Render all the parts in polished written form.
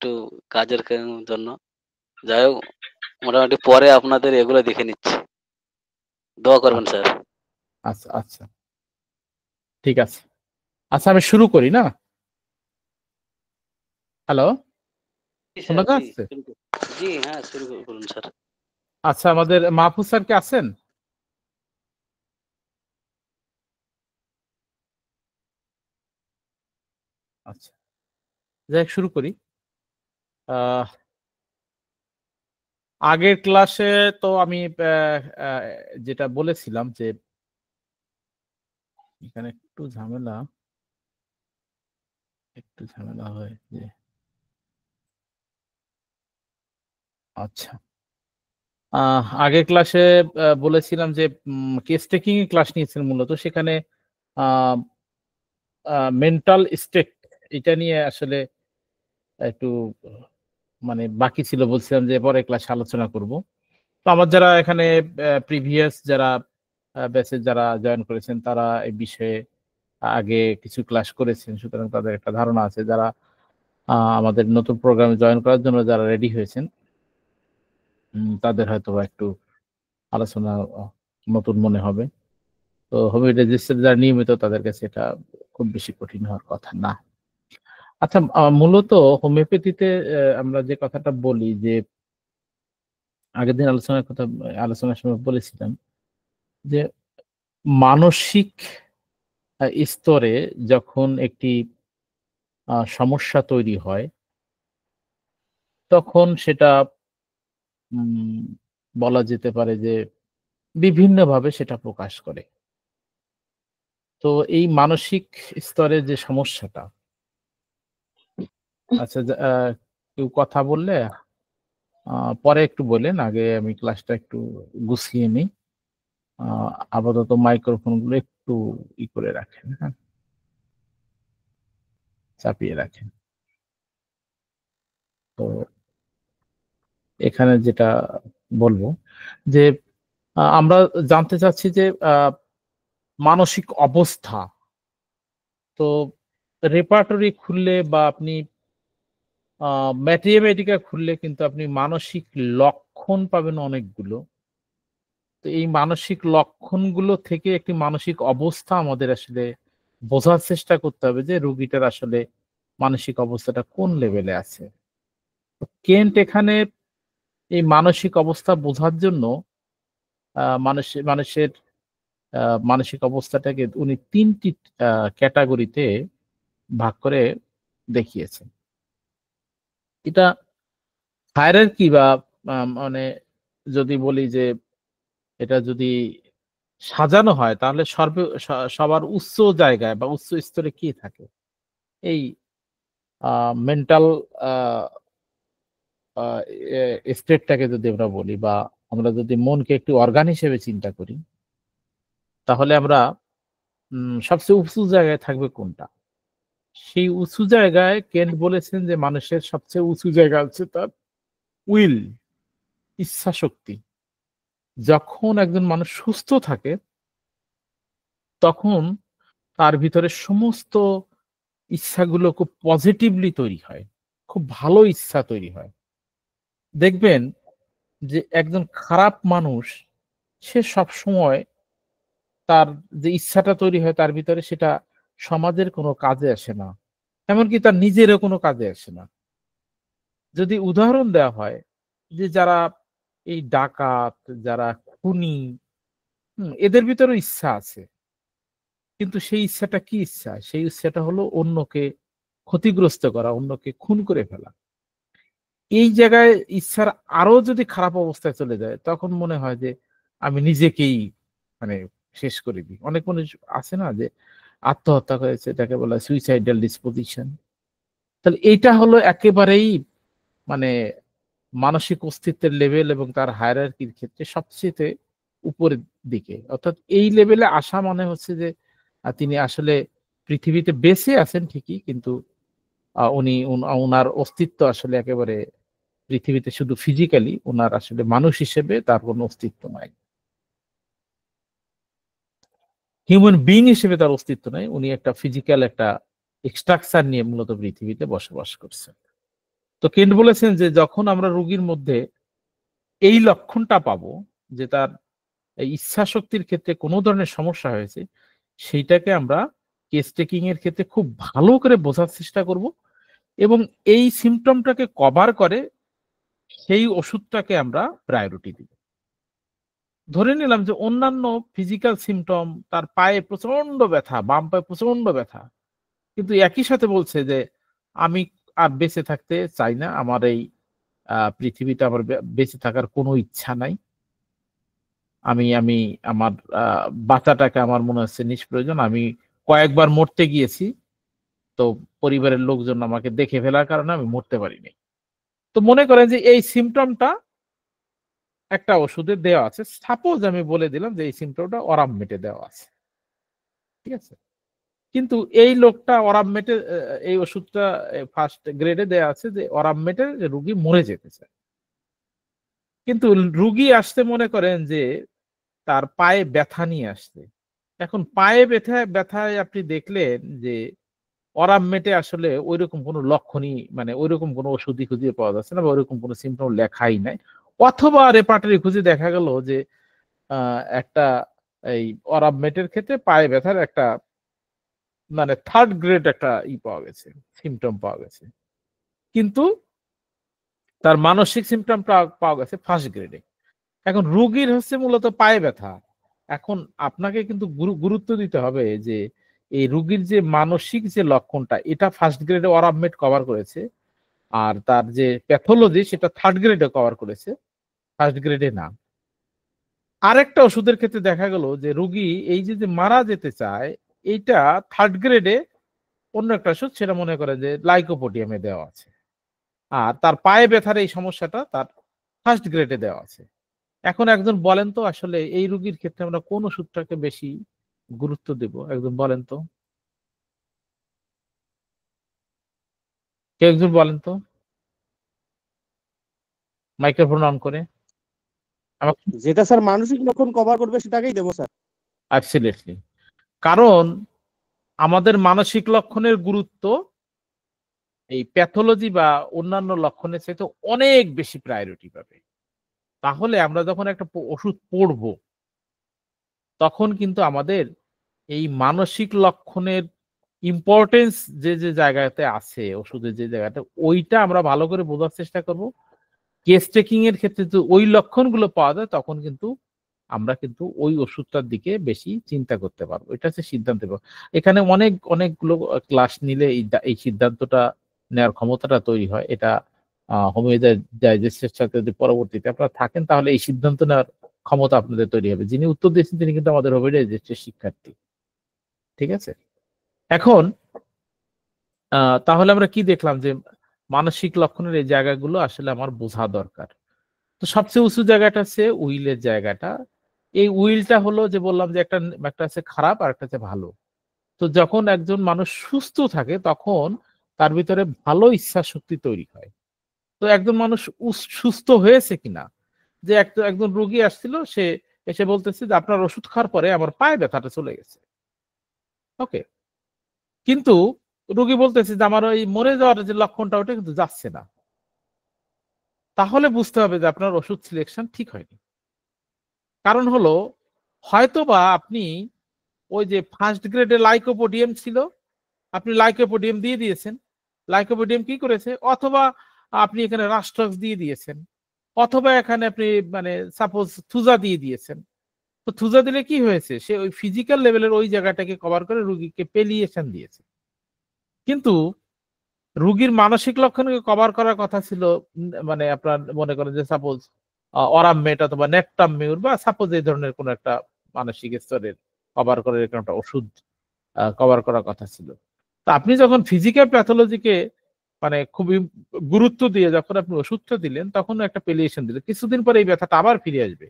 একটু কাজের জন্য। যাই হোক মোটামুটি পরে আপনাদের এগুলো দেখে নিচ্ছি। দোয়া করবেন আচ্ছা স্যার। আচ্ছা আচ্ছা, ঠিক আছে। আচ্ছা আমি শুরু করি না? হ্যালো, জি শোনা স্যার, জি যাচ্ছে? শুরু করুন। জি হ্যাঁ, শুরু করুন স্যার। আচ্ছা, আমাদের মাহফুজ স্যার কি আছেন? আচ্ছা, যাই হোক, শুরু করি। আহ, আগের ক্লাসে তো আমি যেটা বলেছিলাম যে এখানে একটু ঝামেলা হয় যে, আচ্ছা, আগের ক্লাসে বলেছিলাম যে কেস টেকিং এ ক্লাস নিয়েছেন মূলত, সেখানে মেন্টাল স্টেট এটা নিয়ে আসলে একটু মানে বাকি ছিল, বলছিলাম যে পরে ক্লাসে আলোচনা করব। তো আমার যারা এখানে প্রিভিয়াস যারা ব্যাচে যারা জয়েন করেছেন তারা এই বিষয়ে আগে কিছু ক্লাস করেছেন, সুতরাং তাদের একটা ধারণা আছে। যারা আমাদের নতুন প্রোগ্রামে জয়েন করার জন্য যারা রেডি হয়েছেন তাদের হয়তো একটু আলোচনা নতুন মনে হবে। তো হোমিও রেজিস্টার যারা নিয়মিত তাদের কাছে এটা খুব বেশি কঠিন হওয়ার কথা না। আচ্ছা, মূলত হোমিওপ্যাথিতে আমরা যে কথাটা বলি যে আগের দিন আলোচনার সময় বলেছিলাম যে মানসিক স্তরে যখন একটি সমস্যা তৈরি হয় তখন সেটা উম বলা যেতে পারে যে বিভিন্নভাবে সেটা প্রকাশ করে। তো এই মানসিক স্তরে যে সমস্যাটা, আচ্ছা, কেউ কথা বললে পরে একটু বললেন, আগে আমি ক্লাসটা একটু গুছিয়ে নিই। আপাতত মাইক্রোফোন গুলো একটু করে রাখেন, হ্যাঁ, চাপিয়ে রাখেন। তো এখানে যেটা বলবো যে আমরা জানতে চাচ্ছি যে মানসিক অবস্থা। তো রেপার্টরি খুললে বা আপনি ম্যাথমেটিকা খুললে কিন্তু আপনি মানসিক লক্ষণ পাবেন অনেকগুলো। তো এই মানসিক লক্ষণগুলো থেকে একটি মানসিক অবস্থা আমাদের আসলে বোঝার চেষ্টা করতে হবে যে রোগীটার আসলে মানসিক অবস্থাটা কোন লেভেলে আছে। কেন্ট এখানে এই মানসিক অবস্থা বোঝার জন্য মানুষের মানসিক অবস্থাটাকে উনি তিনটি ক্যাটাগরিতে ভাগ করে দেখিয়েছেন। এটা হায়ারার্কি বা মানে যদি বলি যে এটা যদি সাজানো হয় তাহলে সবার উচ্চ জায়গায় বা উচ্চ স্তরে কি থাকে, এই মেন্টাল স্টেটটাকে যদি আমরা বলি, বা আমরা যদি মনকে একটি অর্গান হিসেবে চিন্তা করি, তাহলে আমরা সবচেয়ে উঁচু জায়গায় থাকবে কোনটা? সেই উঁচু জায়গায় কেন্ট বলেছেন যে মানুষের সবচেয়ে উঁচু জায়গা হচ্ছে তার উইল, ইচ্ছা শক্তি। যখন একজন মানুষ সুস্থ থাকে তখন তার ভিতরে সমস্ত ইচ্ছাগুলো খুব পজিটিভলি তৈরি হয়, খুব ভালো ইচ্ছা তৈরি হয়। দেখবেন যে একজন খারাপ মানুষ সে সব সময় তার যে ইচ্ছাটা তৈরি হয় তার ভিতরে, সেটা সমাজের কোনো কাজে আসে না, এমনকি তার নিজেরও কোনো কাজে আসে না। যদি উদাহরণ দেওয়া হয় যে যারা এই ডাকাত, যারা খুনি, এদের ভিতরেও ইচ্ছা আছে, কিন্তু সেই ইচ্ছাটা কি ইচ্ছা? সেই ইচ্ছাটা হলো অন্যকে ক্ষতিগ্রস্ত করা, অন্যকে খুন করে ফেলা। এই জায়গায় ইচ্ছার আরো যদি খারাপ অবস্থায় চলে যায় তখন মনে হয় যে আমি নিজেকেই মানে শেষ করে দিই। অনেক মানুষ আছে না যে আত্মহত্যা করেছে, এটাকে বলা হয় সুইসাইডাল ডিসপোজিশন। তাহলে এইটা হলো একেবারেই মানে মানসিক অস্তিত্বের লেভেল এবং তার হায়ারার্কির ক্ষেত্রে সবচেয়ে উপরের দিকে। অর্থাৎ এই লেভেলে আসা মানে হচ্ছে যে তিনি আসলে পৃথিবীতে বেঁচে আছেন ঠিকই, কিন্তু উনার অস্তিত্ব আসলে একেবারে পৃথিবীতে শুধু ফিজিক্যালি, উনার আসলে মানুষ হিসেবে তার কোনো অস্তিত্ব নাই। হিউম্যান বিইং হিসেবে তার অস্তিত্ব নাই। উনি একটা ফিজিক্যাল একটা স্ট্রাকচার নিয়ে মূলত পৃথিবীতে বসবাস করছেন। তো কেন্ট বলেছেন যে যখন আমরা রোগীর মধ্যে এই লক্ষণটা পাবো যে তার এই ইচ্ছা শক্তির ক্ষেত্রে কোনো ধরনের সমস্যা হয়েছে, সেইটাকে আমরা কেস টেকিং এর ক্ষেত্রে খুব ভালো করে বোঝার চেষ্টা করব এবং এই সিমটমটাকে কভার করে সেই ওষুধটাকে আমরা প্রায়োরিটি দিব। ধরে নিলাম যে অন্যান্য ফিজিক্যাল সিমটম, তার পায়ে প্রচন্ড ব্যথা, বাম পায়ে প্রচন্ড ব্যথা, কিন্তু একই সাথে বলছে যে আমি আর বেঁচে থাকতে চাই না, আমার এই পৃথিবীতে আমার বেঁচে থাকার কোনো ইচ্ছা নাই, আমি আমি আমার বাচ্চাটাকে আমার মনে হচ্ছে নিষ্প্রয়োজন, আমি কয়েকবার মরতে গিয়েছি, তো পরিবারের লোকজন আমাকে দেখে ফেলার কারণে আমি মরতে পারিনি। তো মনে করেন যে এই সিমটমটা একটা ওষুধে দেওয়া আছে, সাপোজ আমি বলে দিলাম যে এই সিমটমটা অরামমেটে দেওয়া আছে, ঠিক আছে? কিন্তু এই লোকটা অরামমেটে, এই ওষুধটা ফার্স্ট গ্রেডে দেওয়া আছে যে অরামমেটে রুগী মরে যেতে চায়, কিন্তু রুগী আসতে মনে করেন যে তার পায়ে ব্যথা নিয়ে আসছে। এখন পায়ে ব্যথায় আপনি দেখলেন যে অরামমেটে আসলে ওইরকম কোনো লক্ষণই, মানে ওইরকম কোনো ওষুধই খুঁজে পাওয়া যাচ্ছে না, বা ওইরকম কোনো সিমটম লেখাই নাই, অথবা রেপার্টরি খুঁজে দেখা গেল যে একটা এই অরামমেটের ক্ষেত্রে পায়ে ব্যথার একটা মানে থার্ড গ্রেড একটা পাওয়া গেছে, সিমটম পাওয়া গেছে, কিন্তু তার মানসিক সিমটম পাওয়া গেছে ফার্স্ট গ্রেডে। এখন রোগীর হচ্ছে মূলত পায়ে ব্যথা। এখন আপনাকে কিন্তু গুরুত্ব দিতে হবে যে এই রোগীর যে মানসিক যে লক্ষণটা, এটা ফার্স্ট গ্রেডে অরামমেট কভার করেছে, আর তার যে প্যাথোলজি সেটা থার্ড গ্রেডে কভার করেছে, ফার্স্ট গ্রেডে না। আরেকটা ওষুধের ক্ষেত্রে দেখা গেল যে রোগী এই যে মারা যেতে চায়, এইটা থার্ড গ্রেডে অন্য একটা ওষুধ, সেটা মনে করে যে লাইকোপোডিয়ামে দেওয়া আছে, আর তার পায়ে ব্যথার এই সমস্যাটা তার ফার্স্ট গ্রেডে দেওয়া আছে। এখন একজন বলেন তো আসলে এই রোগীর ক্ষেত্রে আমরা কোন ওষুধটাকে বেশি গুরুত্ব দেব, একজন বলেন তো, কেউ একজন বলেন তো, মাইক্রোফোন অন করে আমাকে। যেটা স্যার মানসিক লক্ষণ কভার করবে সেটাকেই দেবো স্যার। অ্যাবসলিউটলি, কারণ আমাদের মানসিক লক্ষণের গুরুত্ব এই প্যাথোলজি বা অন্যান্য লক্ষণের চাইতে অনেক বেশি প্রায়োরিটি পাবে। তাহলে আমরা যখন একটা ওষুধ পড়বো, তখন কিন্তু আমাদের এই মানসিক লক্ষণের ইম্পর্টেন্স যে জায়গাতে আছে, ওষুধের যে জায়গাটা, ওইটা আমরা ভালো করে বোঝার চেষ্টা করব। কেস টেকিং এর ক্ষেত্রে যদি ওই লক্ষণগুলো পাওয়া যায়, তখন কিন্তু আমরা কিন্তু ওই ওষুধটার দিকে বেশি চিন্তা করতে পারবো। এটা হচ্ছে সিদ্ধান্ত। এখানে অনেকগুলো ক্লাস নিলে এই সিদ্ধান্তটা নেওয়ার ক্ষমতাটা তৈরি হয়। এটা হোমিও ডাইজেস্টের সাথে যদি পরবর্তীতে আপনারা থাকেন, তাহলে এই সিদ্ধান্ত নেওয়ার ক্ষমতা আপনাদের তৈরি হবে। যিনি উত্তর দিয়েছেন তিনি কিন্তু আমাদের হোমিও ডাইজেস্টের শিক্ষার্থী, ঠিক আছে? এখন তাহলে আমরা কি দেখলাম যে মানসিক লক্ষণের এই জায়গাগুলো আসলে আমার বোঝা দরকার। তো সবচেয়ে উঁচু জায়গাটা হচ্ছে উইলের জায়গাটা। এই উইলটা হলো যে বললাম যে একটা আছে খারাপ আর একটা আছে ভালো। তো যখন একজন মানুষ সুস্থ থাকে, তখন তার ভিতরে ভালো ইচ্ছা শক্তি তৈরি হয়। তো একজন মানুষ সুস্থ হয়েছে কিনা, যে একজন রোগী আসছিল, সে এসে বলতেছে যে আপনার ওষুধ খাওয়ার পরে আমার পায়ে ব্যথাটা চলে গেছে, ওকে, কিন্তু রোগী বলতেছে যে আমার ওই মরে যাওয়ার যে লক্ষণটা ওটা কিন্তু যাচ্ছে না। তাহলে বুঝতে হবে যে আপনার ওষুধ সিলেকশন ঠিক হয়নি। কারণ হলো হয়তোবা আপনি ওই যে ফার্স্ট গ্রেডে লাইকোপোডিয়াম ছিল, আপনি লাইকোপোডিয়াম দিয়ে দিয়েছেন, লাইকোপোডিয়াম কি করেছে, অথবা আপনি এখানে রাস্টক্স দিয়ে দিয়েছেন, অথবা এখানে আপনি মানে সাপোজ থুজা দিয়ে দিয়েছেন। তো থুজা দিলে কি হয়েছে, সে ওই ফিজিক্যাল লেভেলের ওই জায়গাটাকে কভার করে রুগীকে পেলিয়েশন দিয়েছে, কিন্তু রুগীর মানসিক লক্ষণকে কভার করার কথা ছিল। মানে আপনার মনে করেন যে সাপোজ অরামমেট অথবা নেকটামিউর বা সাপোজ এই ধরনের কোন একটা মানসিক স্তরের কভার করে এরকম একটা ওষুধ কভার করার কথা ছিল। তা আপনি যখন ফিজিক্যাল প্যাথোলজিকে মানে খুবই গুরুত্ব দিয়ে যখন আপনি ওষুধটা দিলেন, তখন একটা পেলিয়েশন দিলেন, কিছুদিন পরে এই ব্যথাটা আবার ফিরে আসবে,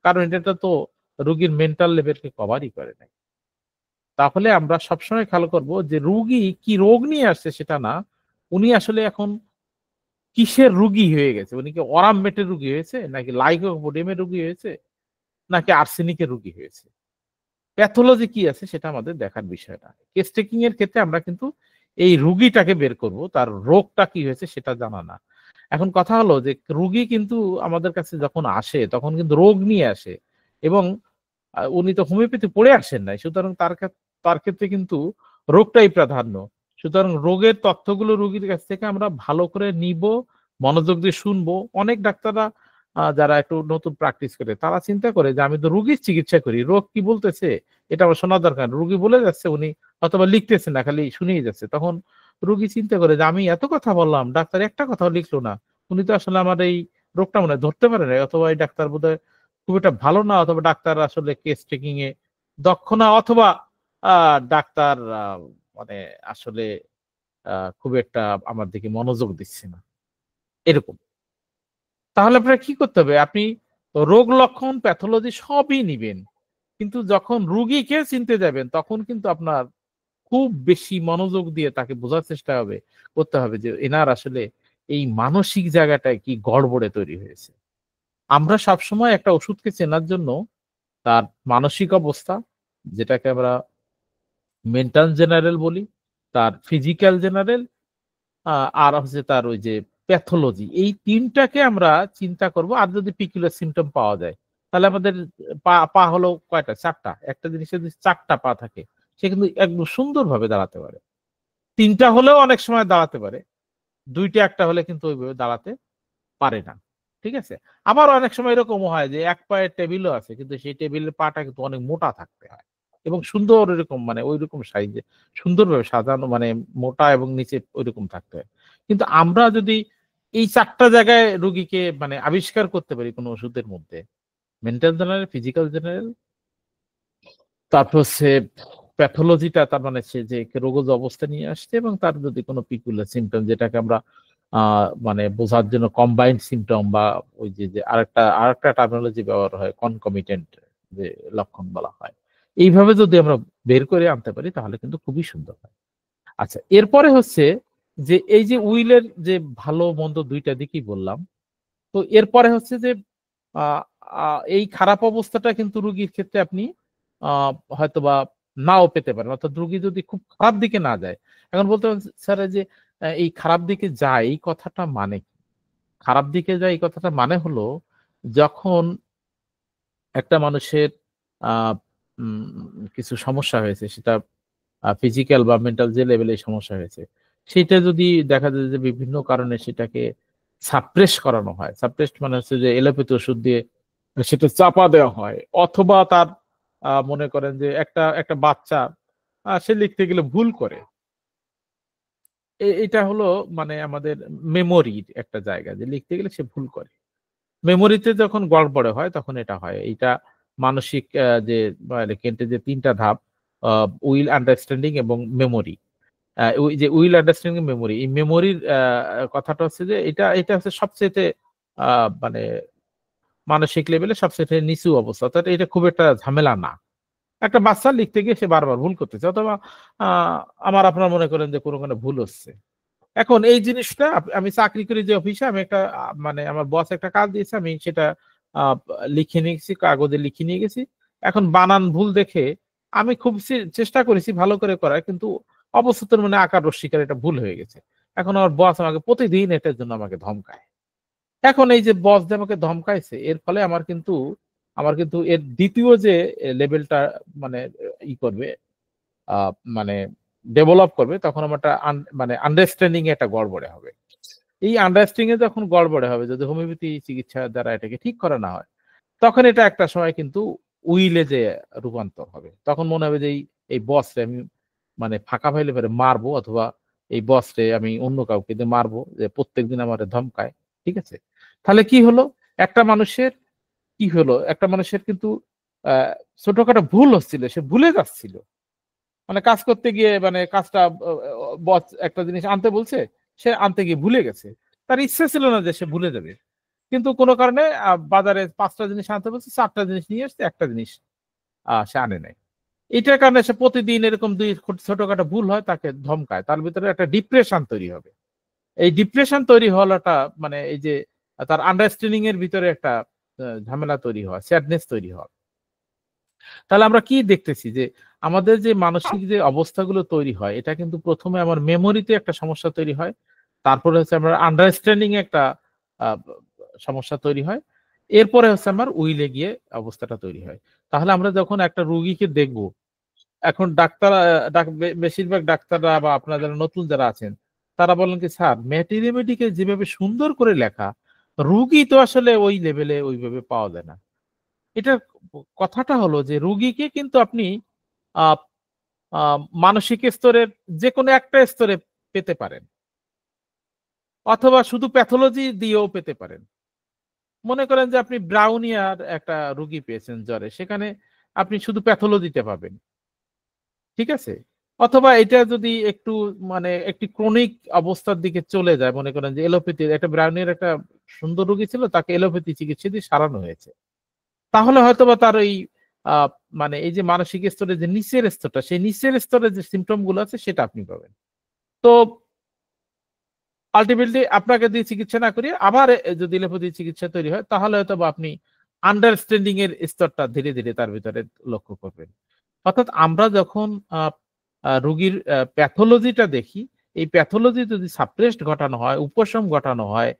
কারণ এটা তো রুগীর মেন্টাল লেভেলকে কভারই করে নাই। তাহলে আমরা সবসময় খেয়াল করব যে রুগী কি রোগ নিয়ে আসছে সেটা না, উনি আসলে এখন কিসের রুগী হয়ে গেছে, উনি কি অরামমেটের রুগী হয়েছে, নাকি লাইকোপোডিয়ামের রুগী হয়েছে, নাকি আর্সেনিকের রুগী হয়েছে। প্যাথোলজি কি আছে সেটা আমাদের দেখার বিষয় না। কেস টেকিং এর ক্ষেত্রে আমরা কিন্তু এই রুগীটাকে বের করব, তার রোগটা কি হয়েছে সেটা জানা না। এখন কথা হলো যে রুগী কিন্তু আমাদের কাছে যখন আসে তখন কিন্তু রোগ নিয়ে আসে, এবং উনি তো হোমিওপ্যাথি পড়ে আসেন নাই, সুতরাং তার ক্ষেত্রে কিন্তু রোগটাই প্রাধান্য। সুতরাং রোগের তথ্যগুলো রোগীর কাছ থেকে আমরা ভালো করে নিব, মনোযোগ দিয়ে শুনবো। অনেক ডাক্তাররা যারা একটু নতুন প্র্যাকটিস করে তারা চিন্তা করে যে আমি তো রুগীর চিকিৎসা করি, রোগ কি বলতেছে এটা আমার শোনা দরকার, রুগী বলে যাচ্ছে, উনি অথবা লিখতেছে না, খালি শুনেই যাচ্ছে। তখন রুগী চিন্তা করে যে আমি এত কথা বললাম, ডাক্তার একটা কথাও লিখলো না, উনি তো আসলে আমার এই রোগটা মনে হয় ধরতে পারে না, অথবা এই ডাক্তার বোধহয় খুব একটা ভালো না, অথবা ডাক্তার আসলে কেস টেকিং এ দক্ষ না, অথবা ডাক্তার মানে আসলে খুব একটা আমার দিকে মনোযোগ দিচ্ছে না, এরকম। তাহলে আপনার কি করতে হবে? আপনি রোগ লক্ষণ প্যাথোলজি সবই নিবেন, কিন্তু যখন রুগীকে চিনতে যাবেন তখন কিন্তু আপনার খুব বেশি মনোযোগ দিয়ে তাকে বোঝার চেষ্টা করতে হবে যে এনার আসলে এই মানসিক জায়গাটায় কি গড়বড়ে তৈরি হয়েছে। আমরা সবসময় একটা ওষুধকে চেনার জন্য তার মানসিক অবস্থা, যেটাকে আমরা মেন্টাল জেনারেল বলি, তার ফিজিক্যাল জেনারেল, আর হচ্ছে তার ওই যে প্যাথোলজি, এই তিনটাকে আমরা চিন্তা করব। আর যদি পিকুলার সিমটম পাওয়া যায়, তাহলে আমাদের পা পা হলো কয়টা? চারটা। একটা জিনিসের যদি চারটা পা থাকে, সে কিন্তু একদম সুন্দরভাবে দাঁড়াতে পারে। তিনটা হলেও অনেক সময় দাঁড়াতে পারে, দুইটা একটা হলে কিন্তু ওইভাবে দাঁড়াতে পারে না। ঠিক আছে? আবার অনেক সময় এরকমও হয় যে এক পায়ের টেবিলও আছে, কিন্তু সেই টেবিলের পাটা কিন্তু অনেক মোটা থাকতে হয়, এবং সুন্দর এরকম মানে ওইরকম সাইজে সুন্দরভাবে সাজানো, মানে মোটা এবং নিচে ওইরকম থাকতে হয়। কিন্তু আমরা যদি এই চারটা জায়গায় রোগীকে মানে আবিষ্কার করতে পারি কোনো ওষুধের মধ্যে, মেন্টাল জেনারেল, ফিজিক্যাল জেনারেল, তারপর হচ্ছে প্যাথোলজিটা, তার মানে সে যে রোগজ অবস্থা নিয়ে আসছে, এবং তার যদি কোনো পিকুলার সিমটম, যেটাকে আমরা মানে বোঝার জন্য কম্বাইন্ড সিমটম, বা ওই যে আরেকটা টার্মিনোলজি ব্যবহার হয়, কনকমিটেন্ট যে লক্ষণ বলা হয়, এইভাবে যদি আমরা বের করে আনতে পারি তাহলে কিন্তু খুবই সুন্দর হয়। আচ্ছা, এরপরে হচ্ছে যে এই যে উইলের যে ভালো মন্দ দুইটা দিকই বললাম, তো এরপরে হচ্ছে যে আহ, এই খারাপ অবস্থাটা কিন্তু রুগীর ক্ষেত্রে আপনি হয়তোবা নাও পেতে পারেন, অর্থাৎ রুগী যদি খুব খারাপ দিকে না যায়। এখন বলতে পারেন, স্যার এই যে এই খারাপ দিকে যায় এই কথাটা মানে কি? খারাপ দিকে যায় এই কথাটা মানে হলো, যখন একটা মানুষের আহ কিছু সমস্যা হয়েছে, সেটা ফিজিক্যাল বা মেন্টাল যে লেভেলে সমস্যা হয়েছে, সেটা যদি দেখা যায় যে বিভিন্ন কারণে সেটাকে সাপ্রেস করানো হয়, সাপ্রেস মানে হচ্ছে যে এলোপ্যাথি ওষুধ দিয়ে সেটা চাপা দেওয়া হয়, অথবা তার মনে করেন যে একটা একটা বাচ্চা সে লিখতে গেলে ভুল করে, এটা হলো মানে আমাদের মেমোরির একটা জায়গা, যে লিখতে গেলে সে ভুল করে। মেমোরিতে যখন গড়বড়ে হয় তখন এটা হয়। এইটা মানসিক যে কেন্টের যে তিনটা ধাপ, উইল, আন্ডারস্ট্যান্ডিং এবং মেমোরি। ওই যে উইল, আন্ডারস্ট্যান্ডিং, মেমোরি, এই মেমোরির কথাটা হচ্ছে যে এটা এটা হচ্ছে সবচেয়ে মানে মানসিক লেভেলে সবচেয়ে নিচু অবস্থা, অর্থাৎ এটা খুব একটা ঝামেলা না। একটা বাচ্চা লিখতে গিয়ে সে বারবার ভুল করতেছে, অথবা আমার আপনার মনে করেন যে কোনো ভুল হচ্ছে। এখন এই জিনিসটা আমি চাকরি করি যে অফিসে, আমি একটা মানে আমার বস একটা কাজ দিয়েছে, আমি সেটা আহ, লিখে নিয়ে গেছি, কাগজে লিখে নিয়ে গেছি। এখন বানান ভুল দেখে আমি খুব চেষ্টা করেছি ভালো করে করার, কিন্তু অবস্থিত মানে আকার রশ্মিকার এটা ভুল হয়ে গেছে। এখন আমার বস আমাকে প্রতিদিন এটার জন্য আমাকে ধমকায়। এখন এই যে বস যে আমাকে ধমকাইছে, এর ফলে আমার কিন্তু এর দ্বিতীয় যে লেভেলটা মানে করবে, মানে ডেভেলপ করবে, তখন আমার একটা মানে আন্ডারস্ট্যান্ডিং এ একটা গড়বড়ে হবে। এই আন্ডারস্ট্যান্ডিং এ যখন গড়বড়ে হবে, যদি হোমিওপ্যাথি চিকিৎসা দ্বারা এটাকে ঠিক করা না হয়, তখন এটা একটা সময় কিন্তু উইলে যে রূপান্তর হবে। তখন মনে হবে যে এই বসরে আমি মানে ফাঁকা পাইলে পরে মারবো, অথবা এই বসরে আমি অন্য কাউকে দিয়ে মারবো, যে প্রত্যেকদিন আমার ধমকায়। ঠিক আছে? তাহলে কি হলো, একটা মানুষের একটা মানুষের কিন্তু আহ ছোটখাটো ভুল হচ্ছিল, সে ভুলে যাচ্ছিল, মানে কাজ করতে গিয়ে মানে কাজটা বস একটা জিনিস আনতে বলছে, সে আনতে গিয়ে ভুলে গেছে। তার ইচ্ছে ছিল না যে সে ভুলে যাবে, কিন্তু কোনো কারণে বাজারে 5টা জিনিস আনতে বলছে, 4টা জিনিস নিয়ে আসছে, একটা জিনিস সে আনে নাই। এটার কারণে সে প্রতিদিন এরকম দুই ছোটখাটো ভুল হয়, তাকে ধমকায়, তার ভিতরে একটা ডিপ্রেশন তৈরি হবে। এই ডিপ্রেশন তৈরি হওয়াটা মানে এই যে তার আন্ডারস্ট্যান্ডিং এর ভিতরে একটা ঝামেলা তৈরি হয়, স্যাডনেস তৈরি হয়। তাহলে আমরা কি দেখতেছি যে আমাদের যে মানসিক যে অবস্থাগুলো তৈরি হয়, এটা কিন্তু প্রথমে আমার মেমোরিতে একটা সমস্যা তৈরি হয়, তারপরে হচ্ছে আমরা আন্ডারস্ট্যান্ডিং একটা সমস্যা তৈরি হয়। এরপরে হচ্ছে আমার উইলে গিয়ে অবস্থাটা তৈরি হয়। তাহলে আমরা যখন একটা রোগীকে দেখব, এখন ডাক্তার বেশিরভাগ ডাক্তাররা বা আপনারা যারা নতুন যারা আছেন তারা বলেন কি স্যার ম্যাথমেটিকে যেভাবে সুন্দর করে লেখা, রুগী তো আসলে ওই লেভেলে ওইভাবে পাওয়া যায় না। এটার কথাটা হলো যে রুগীকে কিন্তু আপনি আহ মানসিক স্তরের যে কোনো একটা স্তরে পেতে পারেন, অথবা শুধু প্যাথোলজি দিয়েও পেতে পারেন। মনে করেন যে আপনি ব্রাউনিয়ার একটা রুগী পেয়েছেন জ্বরে, সেখানে আপনি শুধু প্যাথোলজিতে পাবেন, ঠিক আছে? অথবা এটা যদি একটু মানে একটি ক্রনিক অবস্থার দিকে চলে যায়, মনে করেন যে এলোপ্যাথি, একটা ব্রাউনিয়ার একটা সুন্দর রোগী ছিল, তাকে এলোপ্যাথি চিকিৎসা দিয়ে সারানো হয়েছে, তাহলে হয়তোবা তার ওই আহ, মানে এই যে মানসিক স্তরে যে নিচের স্তরটা, সেই নিচের স্তরে যে সিমটম গুলো আছে সেটা আপনি পাবেন। তো আলটিমেটলি আপনাকে দিয়ে চিকিৎসা না করিয়ে আবার যদি এলোপ্যাথি চিকিৎসা তৈরি হয়, তাহলে হয়তো আপনি আন্ডারস্ট্যান্ডিং এর স্তরটা ধীরে ধীরে তার ভিতরে লক্ষ্য করবেন। অর্থাৎ আমরা যখন রোগীর প্যাথোলজিটা দেখি, এই প্যাথোলজি যদি সাপ্রেসড ঘটানো হয়, উপশম ঘটানো হয়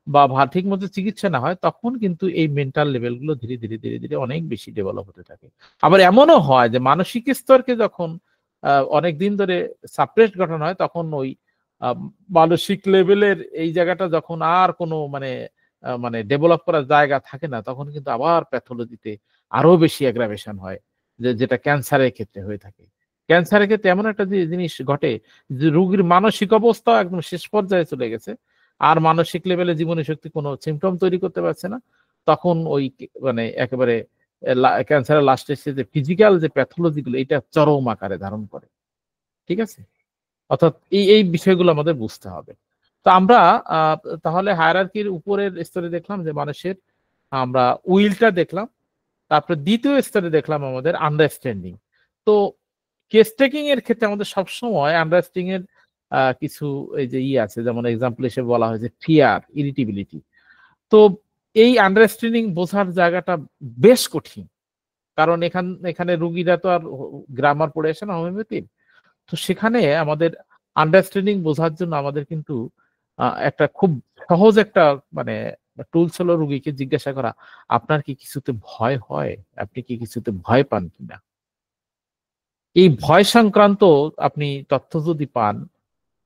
বা ঠিক মতো চিকিৎসা না হয়, তখন কিন্তু এই মেন্টাল লেভেল গুলো ধীরে ধীরে ধীরে ধীরে অনেক বেশি ডেভেলপ হতে থাকে। আবার এমনও হয় যে মানসিক স্তরকে যখন অনেক দিন ধরে সাপ্রেসড ঘটানো হয়, তখন ওই আহ, মানসিক লেভেলের এই জায়গাটা যখন আর কোনো মানে মানে ডেভেলপ করার জায়গা থাকে না, তখন কিন্তু আবার প্যাথোলজিতে আরো বেশি অ্যাগ্রাভেশন হয়, যেটা ক্যান্সারের ক্ষেত্রে হয়ে থাকে। ক্যান্সারের ক্ষেত্রে এমন একটা জিনিস ঘটে যে রোগীর মানসিক অবস্থা একদম শেষ পর্যায়ে চলে গেছে, আর মানসিক লেভেলে জীবনী শক্তি কোনো সিমটম তৈরি করতে পারছে না, তখন ওই মানে একেবারে ক্যান্সারের লাস্টে যে ফিজিক্যাল যে প্যাথোলজি গুলো, এটা চরম আকারে ধারণ করে, ঠিক আছে? অর্থাৎ এই এই বিষয়গুলো আমাদের বুঝতে হবে। তো আমরা আহ, তাহলে হায়ারার্কির উপরের স্তরে দেখলাম যে মানুষের, আমরা উইলটা দেখলাম, তারপরে দ্বিতীয় স্তরে দেখলাম আমাদের আন্ডারস্ট্যান্ডিং। তো কেস টেকিং এর ক্ষেত্রে আমাদের সবসময় আন্ডারস্ট্যান্ডিং এর কিছু এই যে আছে, যেমন এক্সাম্পল হিসেবে বলা হয়েছে ফিয়ার, ইরিটেবিলিটি। তো এই আন্ডারস্ট্যান্ডিং বোঝার জায়গাটা বেশ কঠিন, কারণ এখানে রুগীরা তো আর গ্রামার পড়ে আসে না হোমিওপ্যাথি। তো সেখানে আমাদের আন্ডারস্ট্যান্ডিং বোঝার জন্য আমাদের কিন্তু একটা খুব সহজ একটা মানে টুলস হলো রুগীকে জিজ্ঞাসা করা, আপনার কি কিছুতে ভয় হয়, আপনি কি কিছুতে ভয় পান কিনা। এই ভয় সংক্রান্ত আপনি তথ্য যদি পান,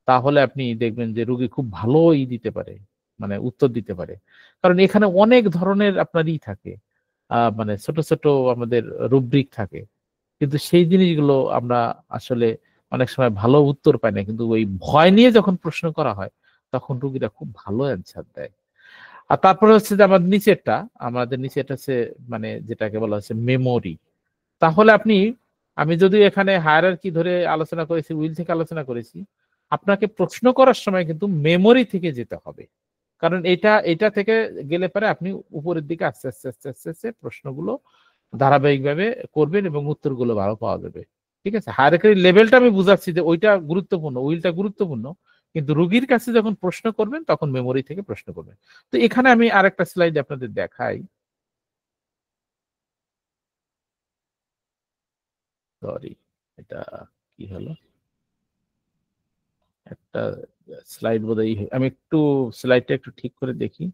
তাহলে আপনি দেখবেন যে রুগী খুব ভালোই দিতে পারে, মানে উত্তর দিতে পারে। কারণ এখানে অনেক ধরনের আপনারই থাকে, মানে ছোট ছোট আমাদের রুব্রিক থাকে, কিন্তু সেই জিনিসগুলো আমরা আসলে অনেক সময় ভালো উত্তর পাই না, কিন্তু ওই ভয় নিয়ে যখন প্রশ্ন করা হয়, তখন রুগীরা খুব ভালো অ্যান্সার দেয়। আর তারপরে হচ্ছে যে আমাদের নিচেরটা হচ্ছে মানে যেটাকে বলা হচ্ছে মেমোরি। তাহলে আমি যদি এখানে হায়ারার্কি ধরে আলোচনা করেছি, উইল থেকে আলোচনা করেছি, আপনাকে প্রশ্ন করার সময় কিন্তু মেমোরি থেকে যেতে হবে। কারণ এটা থেকে গেলে পরে আপনি উপরের দিকে আস্তে আস্তে আস্তে আস্তে আস্তে প্রশ্নগুলো ধারাবাহিকভাবে করবেন এবং উত্তরগুলো ভালো পাওয়া যাবে, ঠিক আছে? হায়ারার্কির লেভেলটা আমি বুঝাচ্ছি যে ওইটা গুরুত্বপূর্ণ, উইলটা গুরুত্বপূর্ণ, কিন্তু রুগীর কাছে যখন প্রশ্ন করবেন তখন মেমোরি থেকে প্রশ্ন করবেন। তো এখানে আমি আরেকটা স্লাইড আপনাদের দেখাই। সরি, এটা কি হলো, একটা স্লাইড বোধহয় আমি একটু স্লাইডটা একটু ঠিক করে দেখি।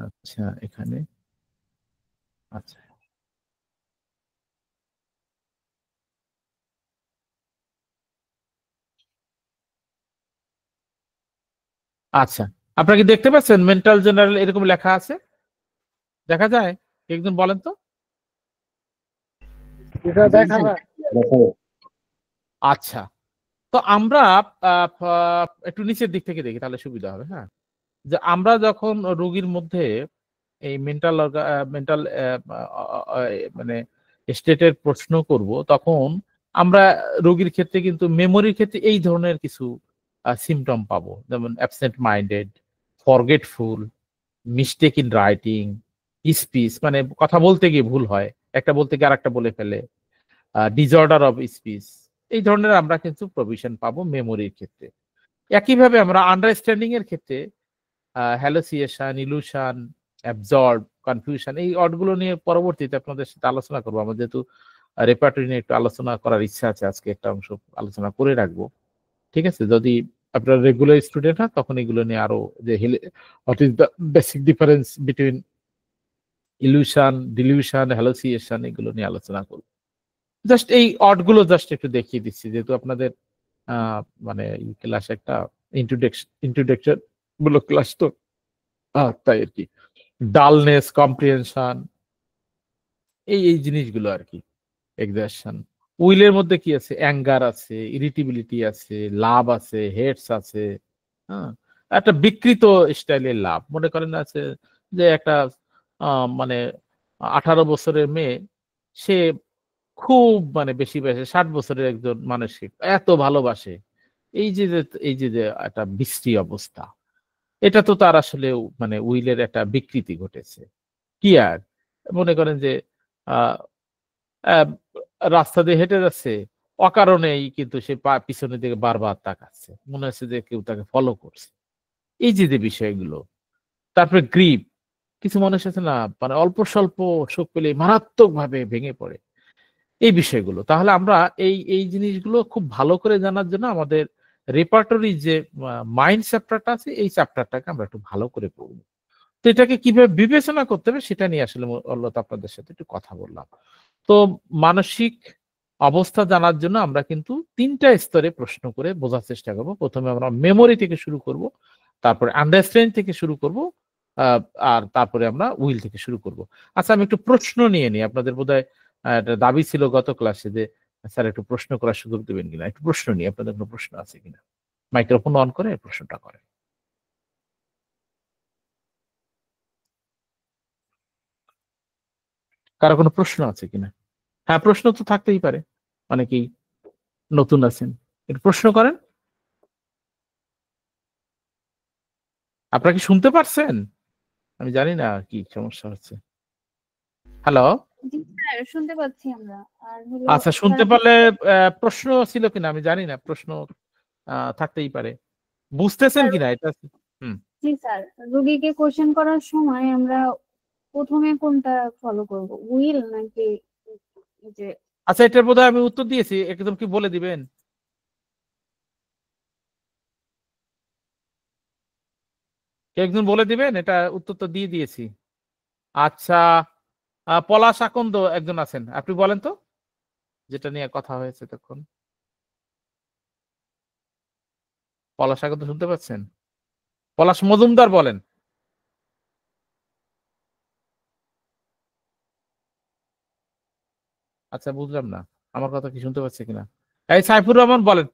আচ্ছা, এখানে আচ্ছা আচ্ছা, আপনারা কি দেখতে পাচ্ছেন মেন্টাল জেনারেল এরকম লেখা আছে, দেখা যায়? একজন বলেন তো। এটা দেখা যায়। আচ্ছা, তো আমরা একটু নিচের দিক থেকে দেখি, তাহলে সুবিধা হবে। হ্যাঁ, যে আমরা যখন রোগীর মধ্যে এই মেন্টাল মানে স্টেটের প্রশ্ন করব, তখন আমরা রোগীর ক্ষেত্রে কিন্তু মেমোরির ক্ষেত্রে এই ধরনের কিছু সিমটম পাবো, যেমন absent minded, forgetful, mistake in writing, speech, মানে কথা বলতে গিয়ে ভুল হয়, একটা বলতে গিয়ে আরেকটা বলে ফেলে, ডিসঅর্ডার অফ স্পিচ, এই ধরনের আমরা কিন্তু প্রভিশন পাবো মেমোরির ক্ষেত্রে। একইভাবে আমরা আন্ডারস্ট্যান্ডিং এর ক্ষেত্রে হ্যালোসিয়েশন, ইলুশন, অ্যাবজর্ব, কনফিউশন, এই ওয়ার্ডগুলো নিয়ে পরবর্তীতে আপনাদের সাথে আলোচনা করবো। আমার যেহেতু রেপার্টরি নিয়ে একটু আলোচনা করার ইচ্ছা আছে, আজকে একটা অংশ আলোচনা করে রাখবো, ঠিক আছে? যদি আপনার রেগুলার স্টুডেন্ট হয় তখন এগুলো নিয়ে আরো যে what is the basic difference between illusion, delusion, hallucination, এগুলো নিয়ে আলোচনা করব। জাস্ট এই অড গুলো জাস্ট একটু দেখিয়ে দিচ্ছি, যেহেতু আপনাদের মানে ক্লাস একটা ইন্ট্রোডাকশন মূলক ক্লাস, তো তাই আর কি। ডালনেস, কম্প্রিহেনশন, এই জিনিসগুলো আর কি। এক্সারশন, উইলের মধ্যে কি আছে? অ্যাঙ্গার আছে, ইরিটেবিলিটি আছে, লাভ আছে, হেটস আছে। হ্যাঁ, একটা বিকৃত স্টাইলের লাভ। মনে করেন আছে যে একটা মানে 18 বছরের মেয়ে, সে খুব মানে বেশি বয়সে 60 বছরের একজন মানুষকে এত ভালোবাসে, এই যে একটা বিশ্রী অবস্থা, এটা তো তার আসলে মানে উইলের একটা বিকৃতি ঘটেছে। কি আর মনে করেন যে আহ আহ, রাস্তা দিয়ে হেঁটে যাচ্ছে, অকারণেই কিন্তু সে পিছনের দিকে বারবার তাকাচ্ছে, মনে হচ্ছে যে কেউ তাকে ফলো করছে। এই যে বিষয়গুলো। তারপরে গ্রিপ, কিছু মানুষ আছে না, মানে অল্প স্বল্প সুখ পেলে মারাত্মক ভাবে ভেঙে পড়ে, এই বিষয়গুলো। তাহলে আমরা এই জিনিসগুলো খুব ভালো করে জানার জন্য আমাদের রেপার্টরি যে মাইন্ড চ্যাপ্টারটা আছে, এই চ্যাপ্টারটাকে আমরা একটু ভালো করে পড়বো। তো এটাকে কিভাবে বিবেচনা করতে হবে সেটা নিয়ে আসলে মূলত আপনাদের সাথে একটু কথা বললাম। তো মানসিক অবস্থা জানার জন্য আমরা কিন্তু 3টা স্তরে প্রশ্ন করে বোঝার চেষ্টা করব। প্রথমে আমরা মেমোরি থেকে শুরু করব, তারপরে আন্ডারস্ট্যান্ড থেকে শুরু করব, আর তারপরে আমরা উইল থেকে শুরু করব। আচ্ছা, আমি একটু প্রশ্ন নিয়ে নিই। আপনাদের বোধহয় একটা দাবি ছিল গত ক্লাসে যে স্যার একটু প্রশ্ন করার সুযোগ দেবেন কিনা। একটু প্রশ্ন নিই, আপনাদের কোনো প্রশ্ন আছে কিনা? মাইক্রোফোন অন করে প্রশ্নটা করেন। কারো কোনো প্রশ্ন আছে কিনা? হ্যাঁ, প্রশ্ন তো থাকতেই পারে, অনেকেই নতুন আছেন, একটু প্রশ্ন করেন। আপনারা কি শুনতে পারছেন? আমি জানি না কি সমস্যা হচ্ছে। হ্যালো, জি স্যার, শুনতে পাচ্ছি আমরা। আর হলো আচ্ছা, শুনতে পারলে প্রশ্ন ছিল কিনা আমি জানি না, প্রশ্ন থাকতেই পারে, বুঝতেছেন স্যার, কিনা এটা। হুম, জি স্যার, রোগীকে কোশ্চেন করার সময় আমরা প্রথমে কোনটা ফলো করব, উইল নাকি এই যে? আচ্ছা, এটার বোধহয় আমি উত্তর দিয়েছি, একদম কি বলে দিবেন? কে একজন বলে দিবেন? এটা উত্তর তো দিয়ে দিয়েছি। আচ্ছা, পলাশ আকন্দ একজন আছেন, আপনি বলেন তো, যেটা নিয়ে কথা হয়েছে তখন। পলাশ আকন্দ শুনতে পাচ্ছেন? পলাশ মজুমদার বলেন। আচ্ছা, বুঝলাম না আমার কথা কি শুনতে পাচ্ছে কিনা। এই সাইফুর রহমান বলেন।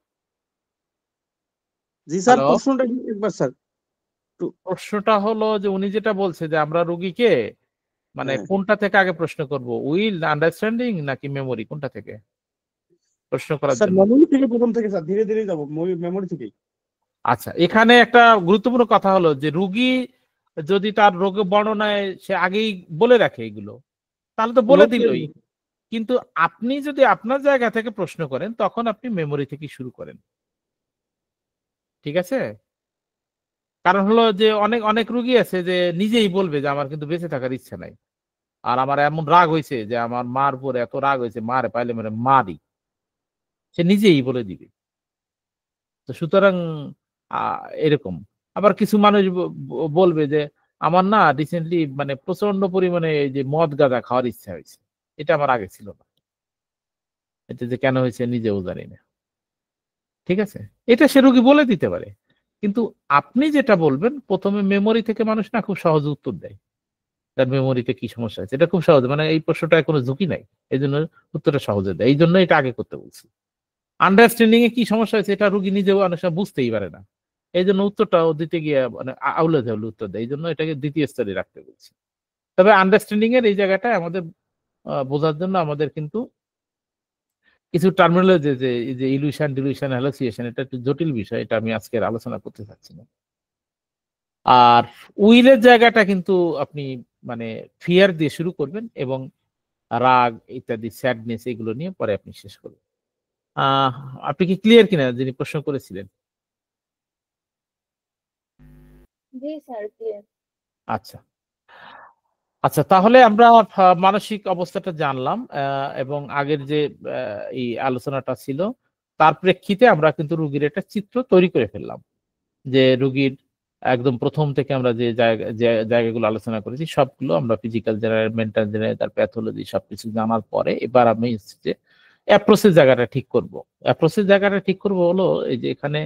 জি স্যার, হ্যালো, প্রশ্নটা কি একবার স্যার? প্রশ্নটা হলো যে উনি যেটা বলছে যে আমরা রুগীকে মানে হ্যাঁ কোনটা থেকে আগে প্রশ্ন করব, উইল না আন্ডারস্ট্যান্ডিং নাকি মেমোরি, কোনটা থেকে প্রশ্ন করার স্যার, জন্য? মেমোরি থেকে প্রথম থেকে স্যার, ধীরে ধীরে যাবো মেমোরি থেকেই। আচ্ছা, এখানে একটা গুরুত্বপূর্ণ কথা হলো যে রুগী যদি তার রোগ বর্ণনায় সে আগেই বলে রাখে এগুলো, তাহলে তো বলে নোট করে দিলই। নিই। কিন্তু আপনি যদি আপনার জায়গা থেকে প্রশ্ন করেন তখন আপনি মেমোরি থেকে শুরু করেন, ঠিক আছে? কারণ হলো যে অনেক অনেক রুগী আছে যে নিজেই বলবে যে আমার কিন্তু বেঁচে থাকার ইচ্ছা নাই, আর আমার এমন রাগ হয়েছে যে আমার মার উপর এত রাগ হয়েছে, মারে পাইলে মানে মারি, সে নিজেই বলে দিবে। তো সুতরাং এরকম। আবার কিছু মানুষ বলবে যে আমার না রিসেন্টলি মানে প্রচন্ড পরিমাণে এই যে মদ গাঁজা খাওয়ার ইচ্ছা হয়েছে, এটা আমার আগে ছিল না, এটা যে কেন হয়েছে নিজেও জানি না, ঠিক আছে? এটা সে রোগী বলে দিতে পারে। কিন্তু আপনি যেটা বলবেন প্রথমে মেমোরি থেকে মানুষ না খুব সহজে উত্তর দেয়, তার মেমোরিতে কি সমস্যা আছে এটা খুব সহজ, মানে এই প্রশ্নটায় কোনো ঝুঁকি নাই, এই জন্য উত্তরটা সহজে দেয়, এই জন্য এটা আগে করতে বলছি। আন্ডারস্ট্যান্ডিং এ কি সমস্যা হয়েছে এটা রুগী নিজেও অনেক সময় বুঝতেই পারে না, এই জন্য উত্তরটাও দিতে গিয়ে মানে আউলে ঝাউলে উত্তর দেয়, এই জন্য এটাকে দ্বিতীয় স্তরে রাখতে বলছি। তবে আন্ডারস্ট্যান্ডিং এর এই জায়গাটায় আমাদের বোঝার জন্য আমাদের কিন্তু কিছু টার্মিনোলজি, যে এই যে ইলিউশন, ডিলিউশন, হ্যালোসিয়েশন, এটা একটু জটিল বিষয়, এটা আমি আজকের আলোচনা করতে চাচ্ছি না। আর উইলের জায়গাটা কিন্তু আপনি মানে ফিয়ার দিয়ে শুরু করবেন এবং রাগ ইত্যাদি স্যাডনেস এগুলো নিয়ে পরে আপনি শেষ করবেন। আহ আপনি কি ক্লিয়ার কিনা যিনি প্রশ্ন করেছিলেন? জি স্যার, ক্লিয়ার। আচ্ছা, আচ্ছা, তাহলে আমরা মানসিক অবস্থাটা জানলাম, এবং আগের যে এই আলোচনাটা ছিল তার প্রেক্ষিতে আমরা কিন্তু রুগীর একটা চিত্র তৈরি করে ফেললাম। যে রুগীর একদম প্রথম থেকে আমরা যে জায়গাগুলো আলোচনা করেছি সবগুলো আমরা ফিজিক্যাল জেনারেল, মেন্টাল জেনারেল, তার প্যাথোলজি সবকিছু জানার পরে এবার আমি যে অ্যাপ্রোচের জায়গাটা ঠিক করব। অ্যাপ্রোচের জায়গাটা ঠিক করব হলো এই যে এখানে